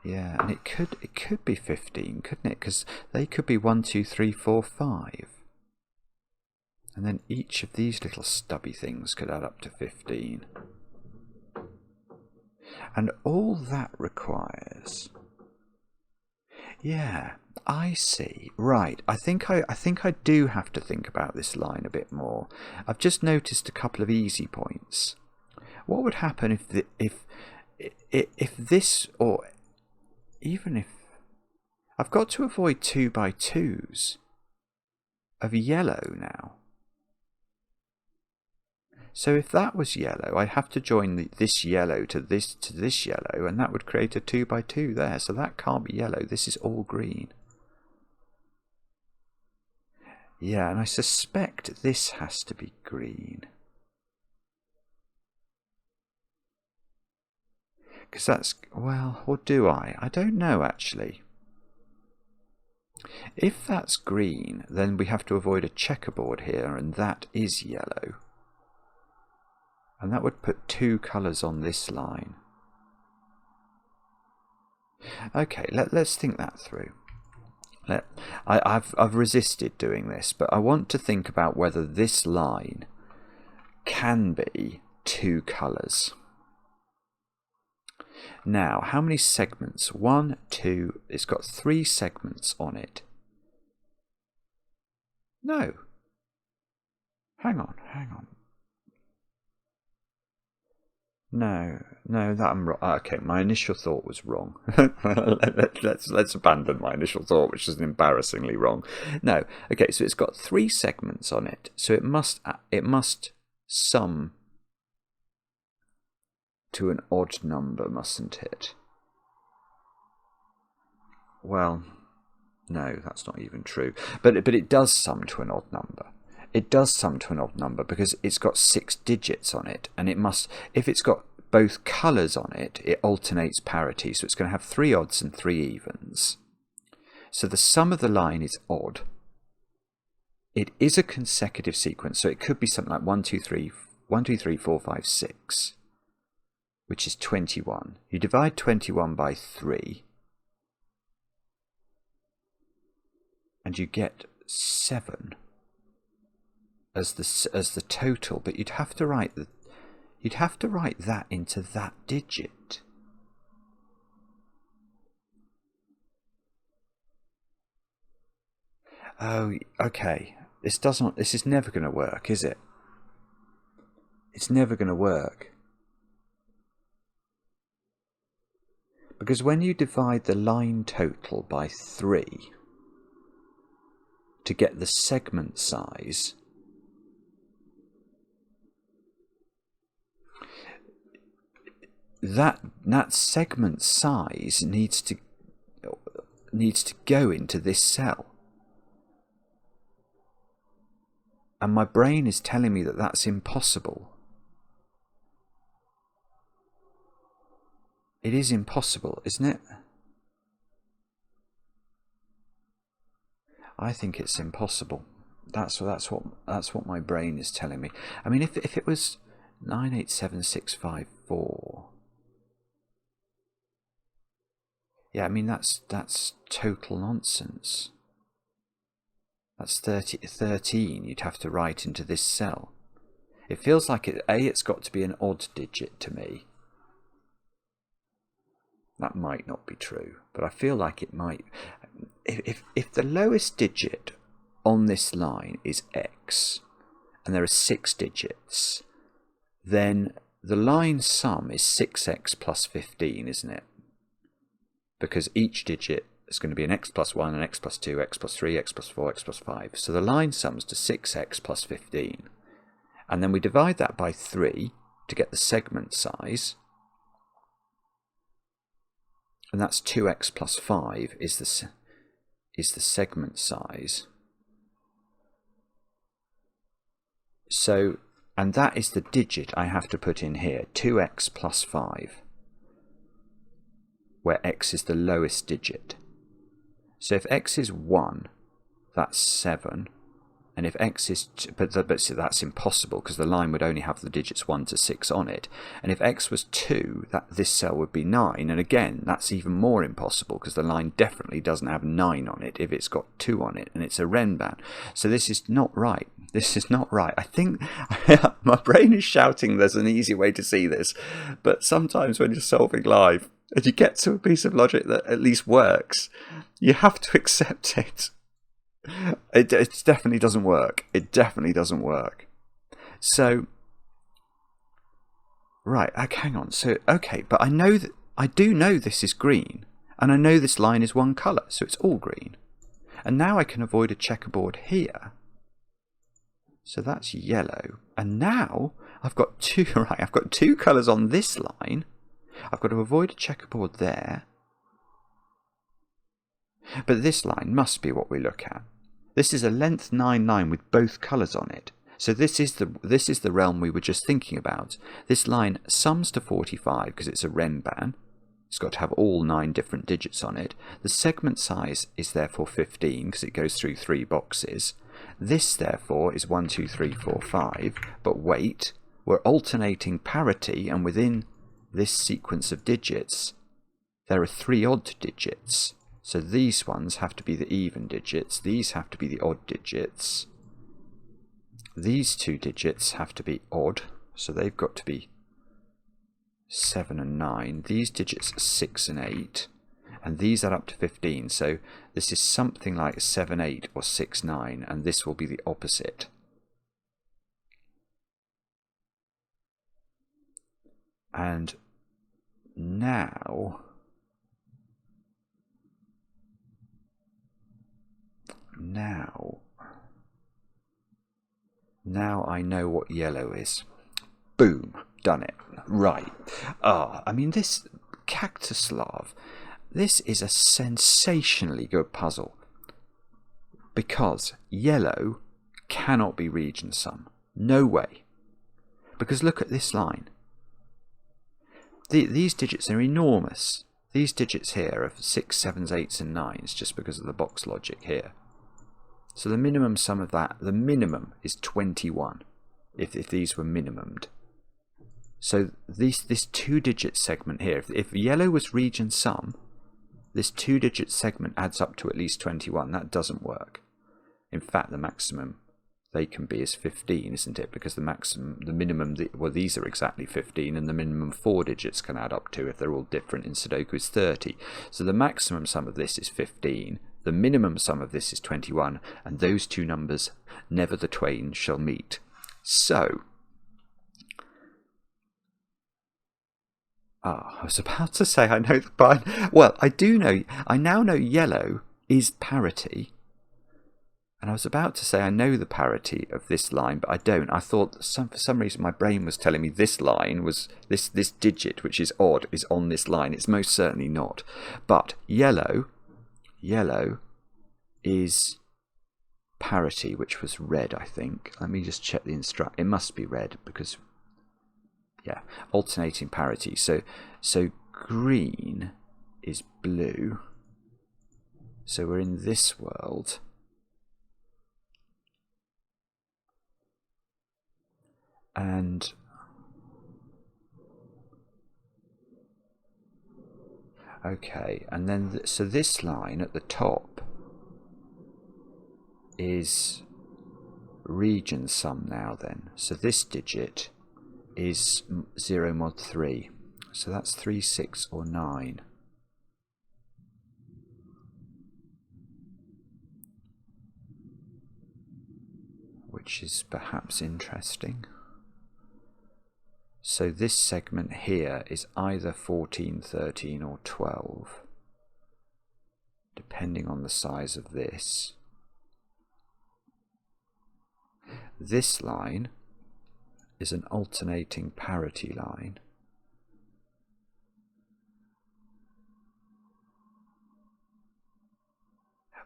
Yeah, and it could be 15, couldn't it? Because they could be 1, 2, 3, 4, 5. And then each of these little stubby things could add up to 15. And all that requires... Yeah, I see. Right, I think I do have to think about this line a bit more. I've just noticed a couple of easy points. What would happen if this, or even if... I've got to avoid 2 by 2s of yellow now. So if that was yellow, I have to join this yellow to this yellow, and that would create a 2 by 2 there. So that can't be yellow. This is all green. Yeah, and I suspect this has to be green. Because that's, well, or do I? I don't know, actually. If that's green, then we have to avoid a checkerboard here, and that is yellow. And that would put 2 colours on this line. Okay, let's think that through. I've resisted doing this, but I want to think about whether this line can be 2 colours. Now, how many segments? 1, 2, it's got 3 segments on it. No. Hang on. No, that I'm wrong. Okay, my initial thought was wrong. let's abandon my initial thought, which is embarrassingly wrong. No, okay, so it's got 3 segments on it, so it must sum to an odd number, mustn't it? Well, no, that's not even true. But it does sum to an odd number. It does sum to an odd number because it's got 6 digits on it, and it must, if it's got both colours on it, it alternates parity, so it's going to have 3 odds and 3 evens. So the sum of the line is odd. It is a consecutive sequence, so it could be something like 1, 2, 3, 4, 5, 6, which is 21. You divide 21 by 3, and you get 7 as the total, but you'd have to write that into that digit. Oh, okay. This is never going to work, is it? It's never going to work. Because when you divide the line total by 3 to get the segment size, that segment size needs to go into this cell. And my brain is telling me that that's impossible. It is impossible, isn't it? I think it's impossible. That's what my brain is telling me. I mean, if it was 987654, yeah, I mean that's total nonsense. That's 13 you'd have to write into this cell. It feels like it's got to be an odd digit to me. That might not be true, but I feel like it might. If the lowest digit on this line is x, and there are 6 digits, then the line sum is 6x plus 15, isn't it? Because each digit is going to be an x plus 1, an x plus 2, x plus 3, x plus 4, x plus 5. So the line sums to 6x plus 15. And then we divide that by 3 to get the segment size. And that's 2x plus 5 is the segment size. So, and that is the digit I have to put in here, 2x plus 5, where x is the lowest digit. So if x is 1, that's 7. And if x is... But that's impossible because the line would only have the digits 1 to 6 on it. And if x was 2, this cell would be 9. And again, that's even more impossible because the line definitely doesn't have 9 on it if it's got 2 on it. And it's a renban. So this is not right. This is not right. I think my brain is shouting there's an easy way to see this. But sometimes when you're solving live and you get to a piece of logic that at least works, you have to accept it. It definitely doesn't work. It definitely doesn't work. So, right, hang on. So, okay, but I do know this is green, and I know this line is one colour, so it's all green. And now I can avoid a checkerboard here. So that's yellow. And now I've got two. Right, I've got 2 colours on this line. I've got to avoid a checkerboard there. But this line must be what we look at. This is a length 9 line with both colours on it. So this is the realm we were just thinking about. This line sums to 45 because it's a renban. It's got to have all 9 different digits on it. The segment size is therefore 15 because it goes through 3 boxes. This therefore is 1, 2, 3, 4, 5. But wait, we're alternating parity, and within this sequence of digits, there are 3 odd digits. So these ones have to be the even digits, these have to be the odd digits. These 2 digits have to be odd, so they've got to be 7 and 9. These digits are 6 and 8, and these add up to 15. So this is something like 7, 8 or 6, 9, and this will be the opposite. And now I know what yellow is. Boom, done it. Right. I mean, this Kaktuslav, this is a sensationally good puzzle, because yellow cannot be region sum. No way. Because look at this line. These digits are enormous. These digits here are 6, 7s, 8s and 9s, just because of the box logic here. So the minimum sum of that, the minimum is 21, if these were minimumed. So this 2-digit segment here, if yellow was region sum, this 2-digit segment adds up to at least 21. That doesn't work. In fact, the maximum they can be is 15, isn't it? Because the minimum, well, these are exactly 15, and the minimum 4 digits can add up to, if they're all different in Sudoku, is 30. So the maximum sum of this is 15. The minimum sum of this is 21, and those two numbers, never the twain shall meet. So, I was about to say I know well, I now know yellow is parity, and I was about to say I know the parity of this line, but I don't. I thought for some reason my brain was telling me this line was, this digit, which is odd, is on this line. It's most certainly not. But yellow is parity, which was red, I think. Let me just check the instruct. It must be red, because, yeah, alternating parity. So green is blue. So we're in this world. And okay, and then so this line at the top is region sum now then. So this digit is 0 mod 3. So that's 3, 6 or 9. Which is perhaps interesting. So this segment here is either 14, 13 or 12, depending on the size of this. This line is an alternating parity line.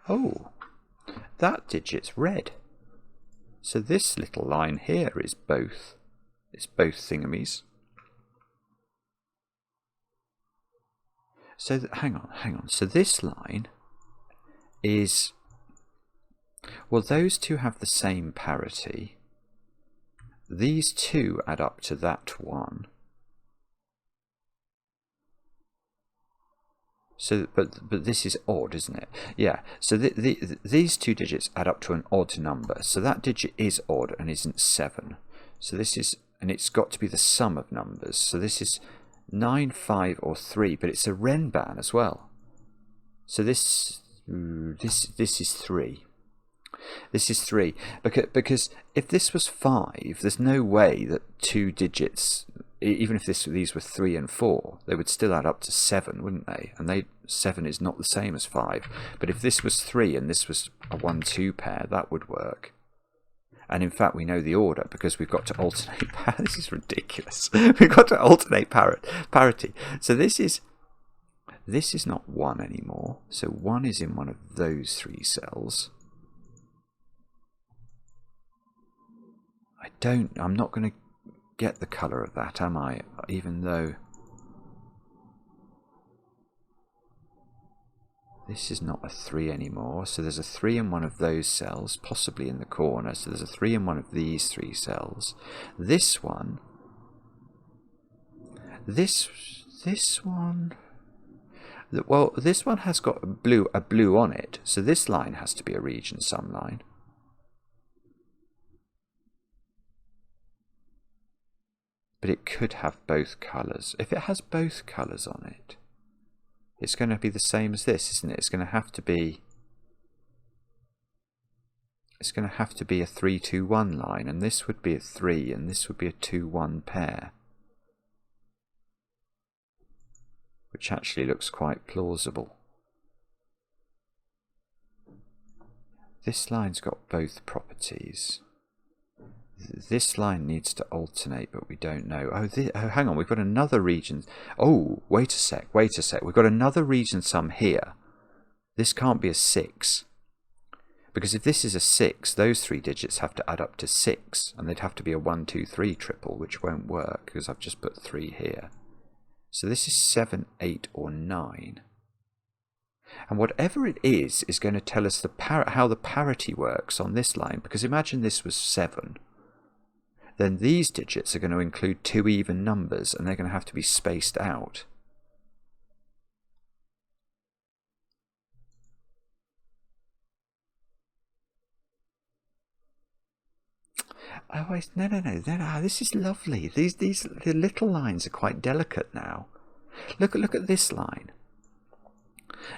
Oh, that digit's red. So this little line here is both. It's both thingamies. So hang on. So this line is, well, those two have the same parity. These two add up to that one. So, but this is odd, isn't it? Yeah. So these two digits add up to an odd number. So that digit is odd and isn't 7. So this is, and it's got to be the sum of numbers. So this is 9, 5 or 3, but it's a renban as well. So this is 3. This is 3, because if this was 5, there's no way that 2 digits, even if these were 3 and 4, they would still add up to 7, wouldn't they? And 7 is not the same as 5. But if this was 3 and this was a 1-2 pair, that would work. And in fact, we know the order because we've got to alternate. This is ridiculous. We've got to alternate parity. So this is not 1 anymore. So 1 is in one of those 3 cells. I'm not going to get the colour of that, am I? Even though this is not a 3 anymore. So there's a 3 in one of those cells, possibly in the corner. So there's a 3 in one of these 3 cells. This one, this one, well, this one has got a blue on it. So this line has to be a region sum line. But it could have both colours. If it has both colours on it, it's going to be the same as this, isn't it? It's going to have to be a 3-2-1 line, and this would be a 3 and this would be a 2-1 pair. which actually looks quite plausible. This line's got both properties. This line needs to alternate, but we don't know. Oh, hang on, we've got another region. Oh, wait a sec. We've got another region sum here. This can't be a 6. Because if this is a 6, those 3 digits have to add up to 6. And they'd have to be a 1, 2, 3 triple, which won't work because I've just put 3 here. So this is 7, 8, or 9. And whatever it is going to tell us how the parity works on this line. Because imagine this was 7. Then these digits are going to include 2 even numbers, and they're going to have to be spaced out. Oh, no, this is lovely. The little lines are quite delicate now. Look at this line.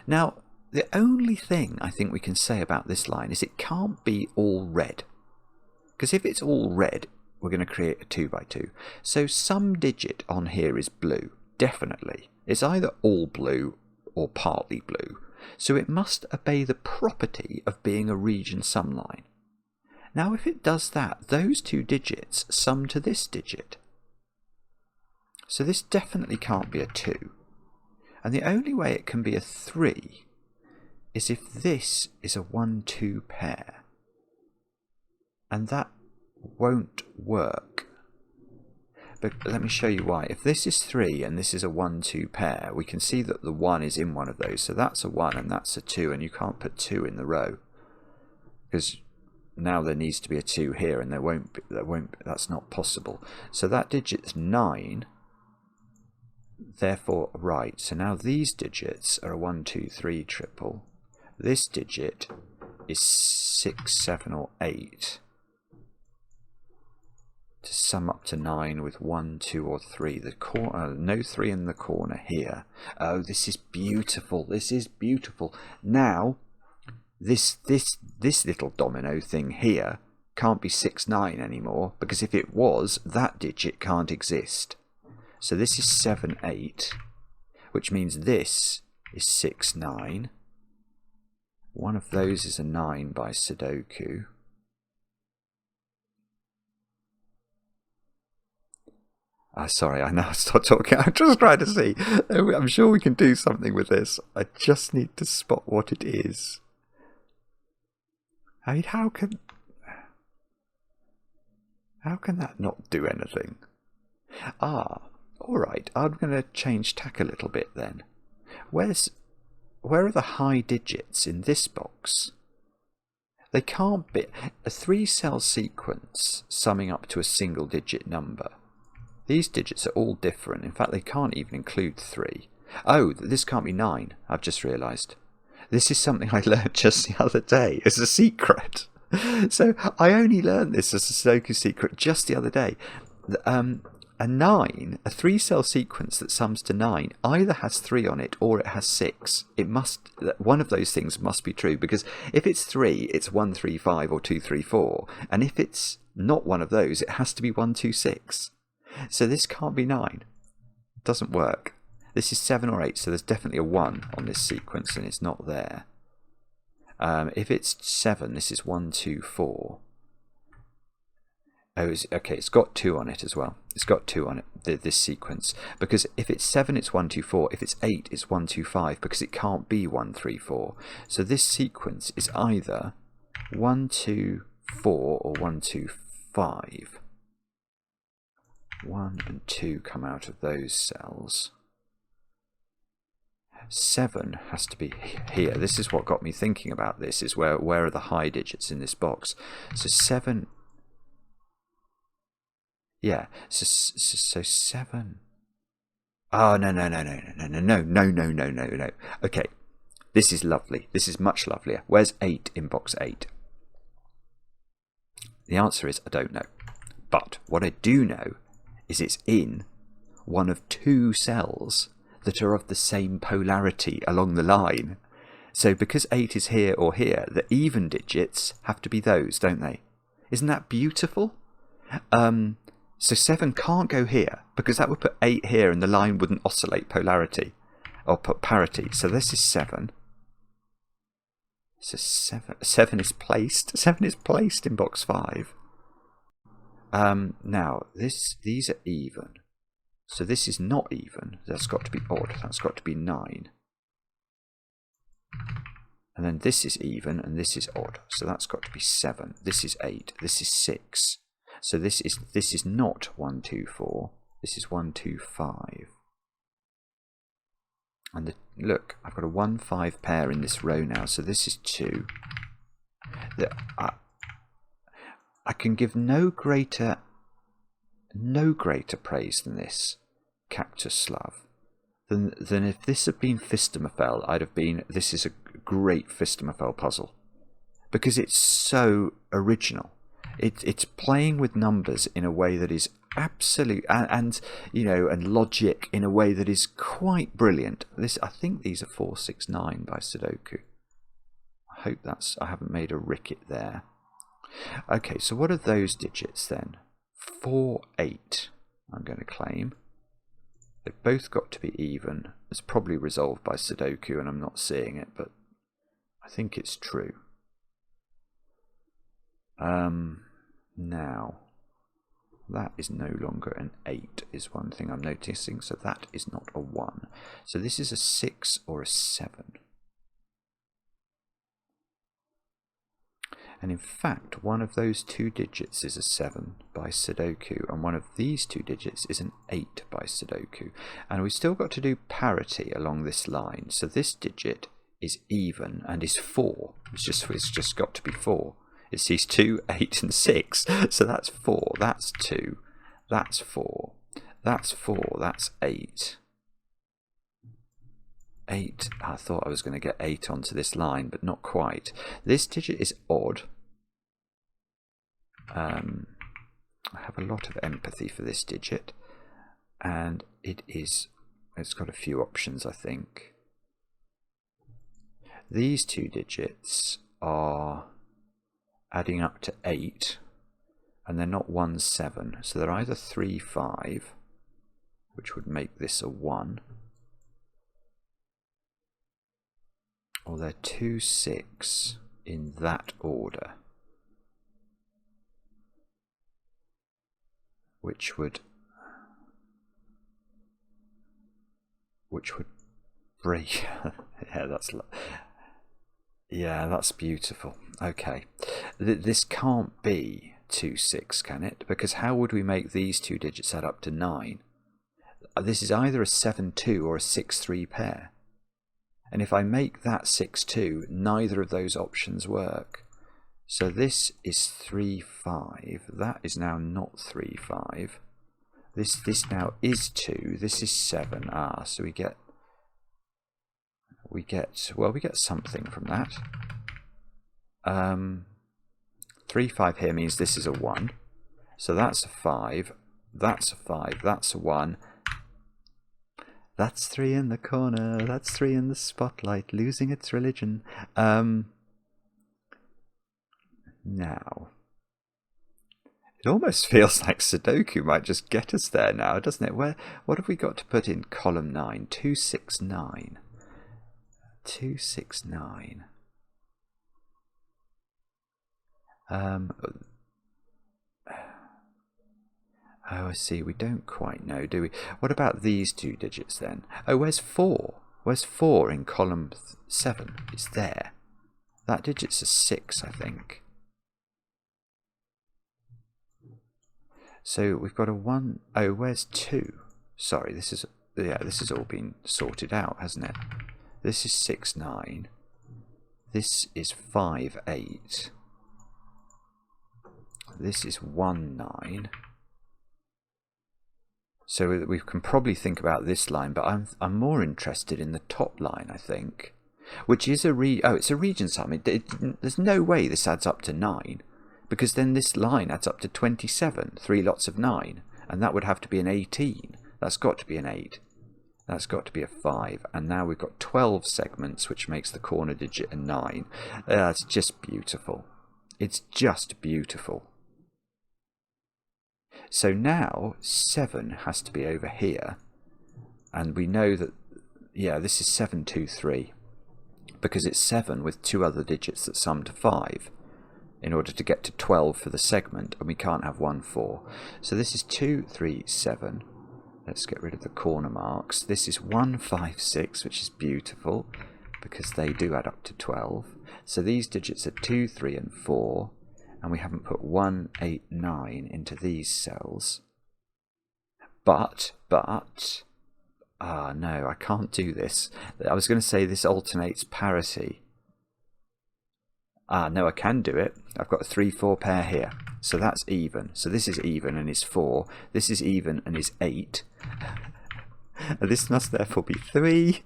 Now, the only thing I think we can say about this line is it can't be all red. Because if it's all red, we're going to create a 2 by 2. So some digit on here is blue, definitely. It's either all blue or partly blue. So it must obey the property of being a region sum line. Now if it does that, those 2 digits sum to this digit. So this definitely can't be a 2. And the only way it can be a 3 is if this is a 1-2 pair. And that won't work. But let me show you why. If this is 3 and this is a 1-2 pair, we can see that the 1 is in one of those. So that's a 1 and that's a 2, and you can't put 2 in the row. Because now there needs to be a 2 here, and that's not possible. So that digit's 9. Therefore, right, so now these digits are a 1, 2, 3 triple. This digit is 6, 7, or 8. To sum up to 9 with 1, 2, or 3. The corner, no 3 in the corner here. Oh, this is beautiful. This is beautiful. Now, this little domino thing here can't be 6, 9 anymore, because if it was, that digit can't exist. So this is 7, 8, which means this is 6, 9. One of those is a 9 by Sudoku. Sorry, I now start talking. I'm just trying to see. I'm sure we can do something with this. I just need to spot what it is. I mean, how can that not do anything? All right. I'm going to change tack a little bit then. Where are the high digits in this box? They can't be a 3-cell sequence summing up to a single digit number. These digits are all different. In fact, they can't even include 3. Oh, this can't be 9. I've just realised. This is something I learned just the other day as a secret. So I only learned this as a Sudoku secret just the other day. A 9, a 3-cell sequence that sums to 9, either has 3 on it or it has 6. One of those things must be true, because if it's 3, it's 1, 3, 5 or 2, 3, 4. And if it's not one of those, it has to be 1, 2, 6. So this can't be 9. It doesn't work. This is 7 or 8, so there's definitely a 1 on this sequence, and it's not there. If it's 7, this is 1, 2, 4. Oh, okay, it's got 2 on it as well. It's got 2 on it, this sequence. Because if it's 7, it's 1, 2, 4. If it's 8, it's 1, 2, 5, because it can't be 1, 3, 4. So this sequence is either 1, 2, 4 or 1, 2, 5. 1 and 2 come out of those cells. 7 has to be here. This is what got me thinking about this, is where are the high digits in this box. So 7... Yeah, so 7... Oh, no. Okay, this is lovely. This is much lovelier. Where's 8 in box 8? The answer is I don't know. But what I do know is it's in one of 2 cells that are of the same polarity along the line. So because 8 is here or here, the even digits have to be those, don't they? Isn't that beautiful? So 7 can't go here, because that would put 8 here and the line wouldn't oscillate polarity. or put parity. So this is 7. So 7 is placed. 7 is placed in box 5. Now these are even. So this is not even. That's got to be odd. That's got to be 9. And then this is even, and this is odd. So that's got to be 7. This is 8. This is 6. So this is not 1, 2, 4. This is 1, 2, 5. And look, I've got a 1, 5 pair in this row now. So this is 2. I can give no greater praise than this Kaktuslav. Than if this had been Phistomefel, I'd have been, this is a great Phistomefel puzzle. Because it's so original. It's playing with numbers in a way that is absolute, and you know, and logic in a way that is quite brilliant. I think these are 4, 6, 9 by Sudoku. I hope I haven't made a ricket there. Okay, so what are those digits then? 4, 8, I'm going to claim. They've both got to be even. It's probably resolved by Sudoku and I'm not seeing it, but I think it's true. Now, that is no longer an 8 is one thing I'm noticing, so that is not a 1. So this is a 6 or a 7. And in fact, one of those 2 digits is a 7 by Sudoku, and one of these 2 digits is an 8 by Sudoku. And we've still got to do parity along this line. So this digit is even and is 4. It's just got to be 4. It sees 2, 8 and 6. So that's 4, that's 2, that's 4, that's 4, that's 8. 8, I thought I was going to get 8 onto this line, but not quite. This digit is odd. I have a lot of empathy for this digit, and it's got a few options, I think. These 2 digits are adding up to 8, and they're not 1, 7, so they're either 3, 5, which would make this a 1, or they're 2, 6 in that order, which would break. Yeah, that's beautiful. Okay, this can't be 2, 6, can it? Because how would we make these 2 digits add up to 9? This is either a 7, 2 or a 6, 3 pair. And if I make that 6, 2, neither of those options work. So this is 3, 5. That is now not 3, 5. This now is 2. This is 7. So we get something from that. 3, 5 here means this is a 1. So that's a 5. That's a 5. That's a 1. That's 3 in the corner. That's 3 in the spotlight, losing its religion. Now, it almost feels like Sudoku might just get us there now, doesn't it? What have we got to put in column 9? 2, 6, 9. 2, 6, 9. Oh, I see. We don't quite know, do we? What about these 2 digits then? Oh, where's 4? Where's 4 in column 7? It's there. That digit's a 6, I think. So we've got a 1. Oh, where's 2? Sorry, this is all been sorted out, hasn't it? This is 6, 9. This is 5, 8. This is 1, 9. So we can probably think about this line, but I'm more interested in the top line, I think, which is it's a region sum. There's no way this adds up to 9, because then this line adds up to 27, 3 lots of 9, and that would have to be an 18. That's got to be an 8. That's got to be a 5, and now we've got 12 segments, which makes the corner digit a 9. It's just beautiful. It's just beautiful. So now 7 has to be over here, and we know that yeah, this is 723, because it's 7 with 2 other digits that sum to 5 in order to get to 12 for the segment, and we can't have 1 4. So this is 2 3 7. Let's get rid of the corner marks. This is 1 5 6, which is beautiful because they do add up to 12. So these digits are 2 3 and 4, and we haven't put 1 8 9 into these cells. But no, I can't do this. I was going to say this alternates parity. No, I can do it. I've got a 3 4 pair here, so that's even. So this is even and is 4. This is even and is 8. And this must therefore be 3.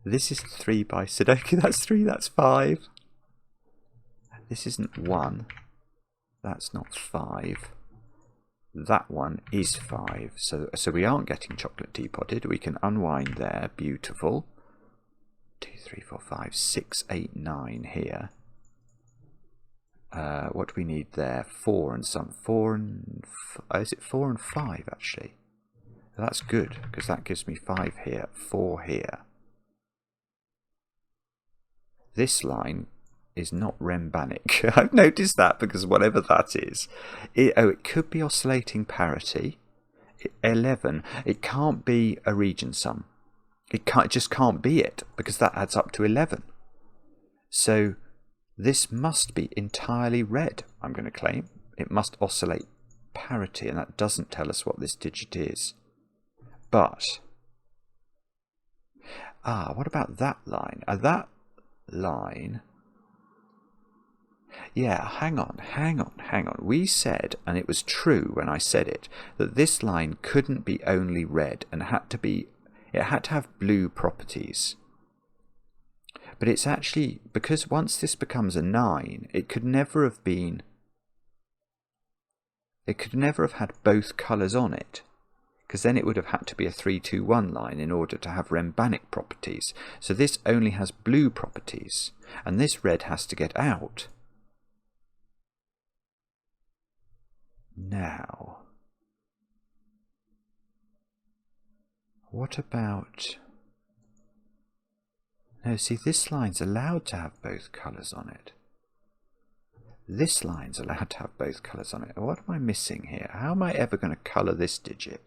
This is 3 by Sudoku. That's 3. That's 5. This isn't 1. That's not 5. That one is 5. So we aren't getting chocolate teapotted. We can unwind there. Beautiful. 2 3 4 5 6 8 9 here. What do we need there? 4 and some. 4 and is it 4 and 5 actually? That's good because that gives me 5 here, 4 here. This line is not renbanic. I've noticed that because whatever that is, it could be oscillating parity. 11. It can't be a region sum. It just can't be it because that adds up to 11. So this must be entirely red, I'm going to claim. It must oscillate parity, and that doesn't tell us what this digit is. But, what about that line? That line... Yeah, hang on. We said, and it was true when I said it, that this line couldn't be only red and it had to have blue properties. But it's actually, because once this becomes a 9, it could never have had both colours on it, because then it would have had to be a 3 2 1 line in order to have renbanic properties. So this only has blue properties, and this red has to get out. Now, what about... No, see, this line's allowed to have both colours on it. This line's allowed to have both colours on it. What am I missing here? How am I ever going to colour this digit?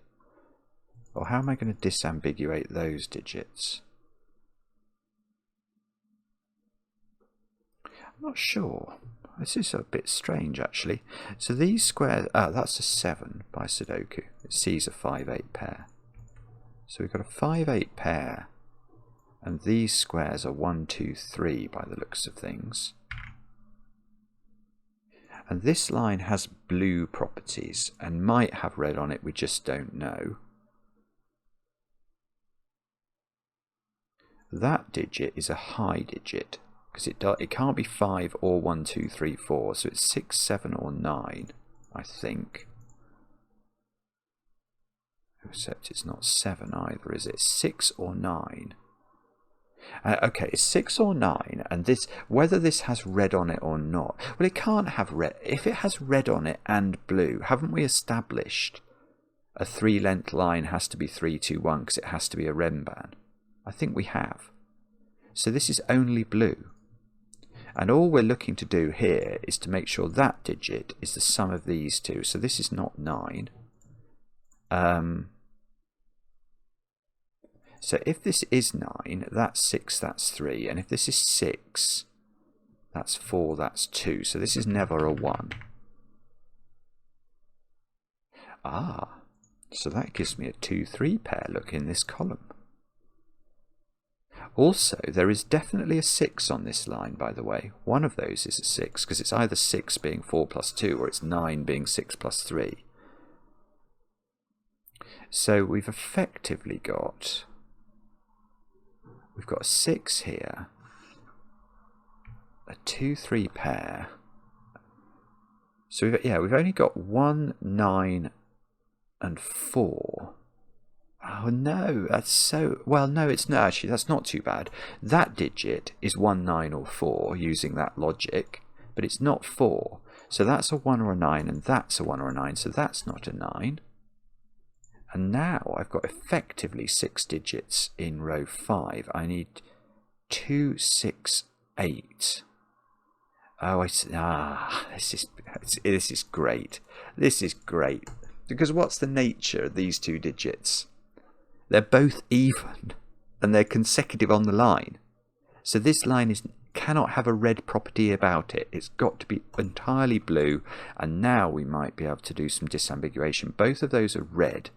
Or how am I going to disambiguate those digits? I'm not sure. This is a bit strange, actually. So these squares... that's a 7 by Sudoku. C's a 5 8 pair. So we've got a 5 8 pair. And these squares are 1 2 3 by the looks of things. And this line has blue properties and might have red on it, we just don't know. That digit is a high digit, because it can't be 5 or 1 2 3 4, so it's 6 7 or 9, I think. Except it's not 7 either, is it? 6 or 9. Okay, it's 6 or 9, and this, whether this has red on it or not, well, it can't have red. If it has red on it and blue, haven't we established a 3-length line has to be 3 2 1 because it has to be a renban? I think we have. So this is only blue. And all we're looking to do here is to make sure that digit is the sum of these two. So this is not 9. So if this is 9, that's 6, that's 3. And if this is 6, that's 4, that's 2. So this is never a 1. So that gives me a 2 3 pair look in this column. Also, there is definitely a 6 on this line, by the way. One of those is a 6, because it's either 6 being 4 plus 2, or it's 9 being 6 plus 3. So we've effectively got... We've got a 6 here, a 2 3 pair. So we've only got 1 9 and 4. Oh no, that's so... Well, no, it's not actually. That's not too bad. That digit is 1 9 or 4 using that logic, but it's not 4. So that's a 1 or a 9, and that's a 1 or a 9. So that's not a 9. And now I've got effectively 6 digits in row 5. I need 2, 6, 8. Oh, I see. This is great. This is great. Because what's the nature of these 2 digits? They're both even, and they're consecutive on the line. So this line cannot have a red property about it. It's got to be entirely blue, and now we might be able to do some disambiguation. Both of those are red.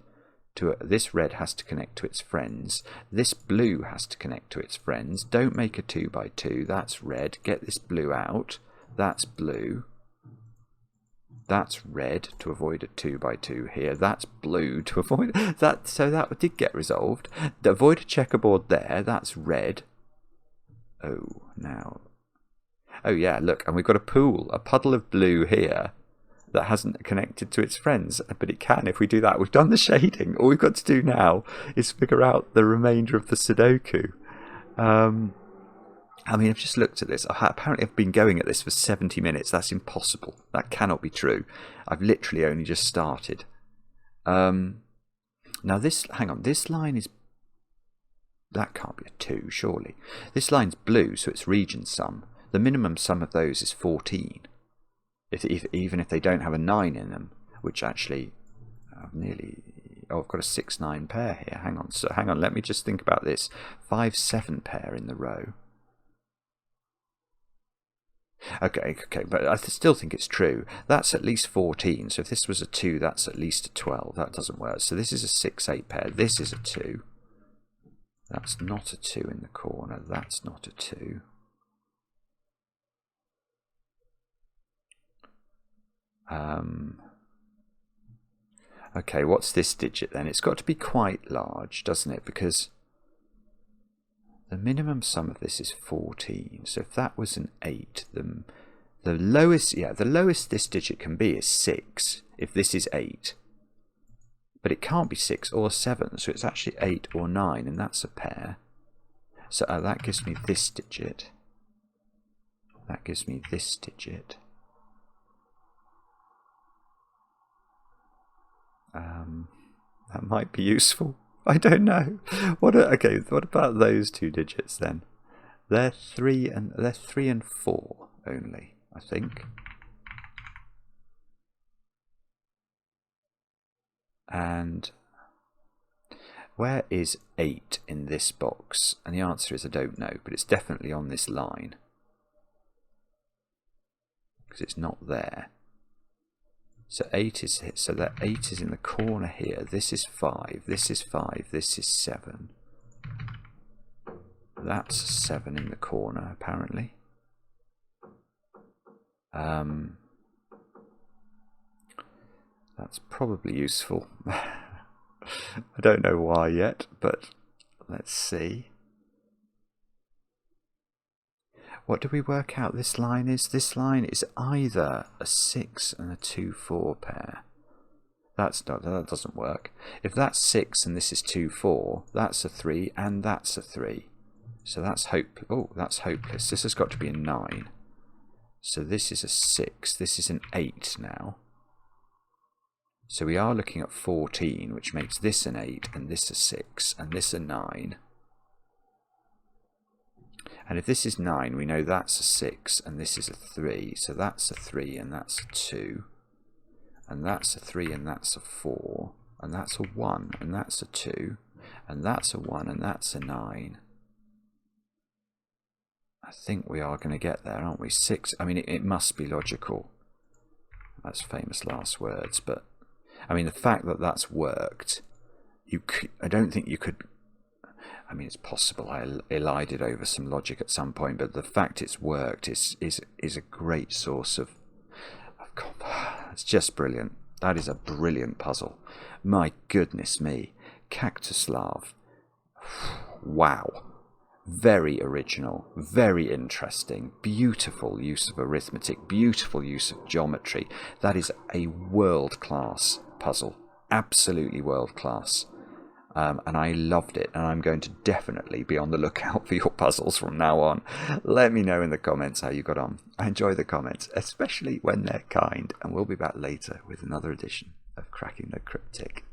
This red has to connect to its friends. This blue has to connect to its friends. Don't make a 2 by 2. That's red. Get this blue out. That's blue. That's red to avoid a 2 by 2 here. That's blue to avoid that. So that did get resolved. Avoid a checkerboard there. That's red. Oh, now. Oh yeah, look, and we've got a puddle of blue here that hasn't connected to its friends, but it can if we do that. We've done the shading. All we've got to do now is figure out the remainder of the Sudoku. I mean, I've just looked at this. Apparently I've been going at this for 70 minutes. That's impossible. That cannot be true. I've literally only just started. Now hang on, this line is... That can't be a 2, surely. This line's blue, so it's region sum. The minimum sum of those is 14. Even if they don't have a 9 in them, which actually I've got a 6-9 pair here. Hang on, let me just think about this. 5-7 pair in the row. Okay, but I still think it's true. That's at least 14, so if this was a 2, that's at least a 12. That doesn't work. So this is a 6-8 pair. This is a 2. That's not a 2 in the corner. That's not a 2. Okay, what's this digit then? It's got to be quite large, doesn't it? Because the minimum sum of this is 14. So if that was an 8, the lowest this digit can be is 6 if this is 8. But it can't be 6 or 7, so it's actually 8 or 9, and that's a pair. So that gives me this digit. That gives me this digit. That might be useful. I don't know. What about those 2 digits then? They're 3 and 4 only, I think. And where is 8 in this box? And the answer is I don't know, but it's definitely on this line. Because it's not there. So that 8 is in the corner here. This is 5, this is 5, this is 7. That's 7 in the corner, apparently. That's probably useful. I don't know why yet, but let's see. What do we work out this line is? This line is either a 6 and a 2-4 pair. That doesn't work. If that's 6 and this is 2-4, that's a 3 and that's a 3. So that's that's hopeless. This has got to be a 9. So this is a 6. This is an 8 now. So we are looking at 14, which makes this an 8 and this a 6 and this a 9. And if this is 9, we know that's a 6 and this is a 3. So that's a 3 and that's a 2. And that's a 3 and that's a 4. And that's a 1 and that's a 2. And that's a 1 and that's a 9. I think we are going to get there, aren't we? 6. I mean, it must be logical. That's famous last words. But, I mean, the fact that that's worked, I don't think you could... I mean, it's possible I elided over some logic at some point, but the fact it's worked is a great source of... It's just brilliant. That is a brilliant puzzle. My goodness me. Kaktuslav. Wow. Very original, very interesting, beautiful use of arithmetic, beautiful use of geometry. That is a world-class puzzle. Absolutely world-class. And I loved it, and I'm going to definitely be on the lookout for your puzzles from now on. Let me know in the comments how you got on. I enjoy the comments, especially when they're kind, and we'll be back later with another edition of Cracking the Cryptic.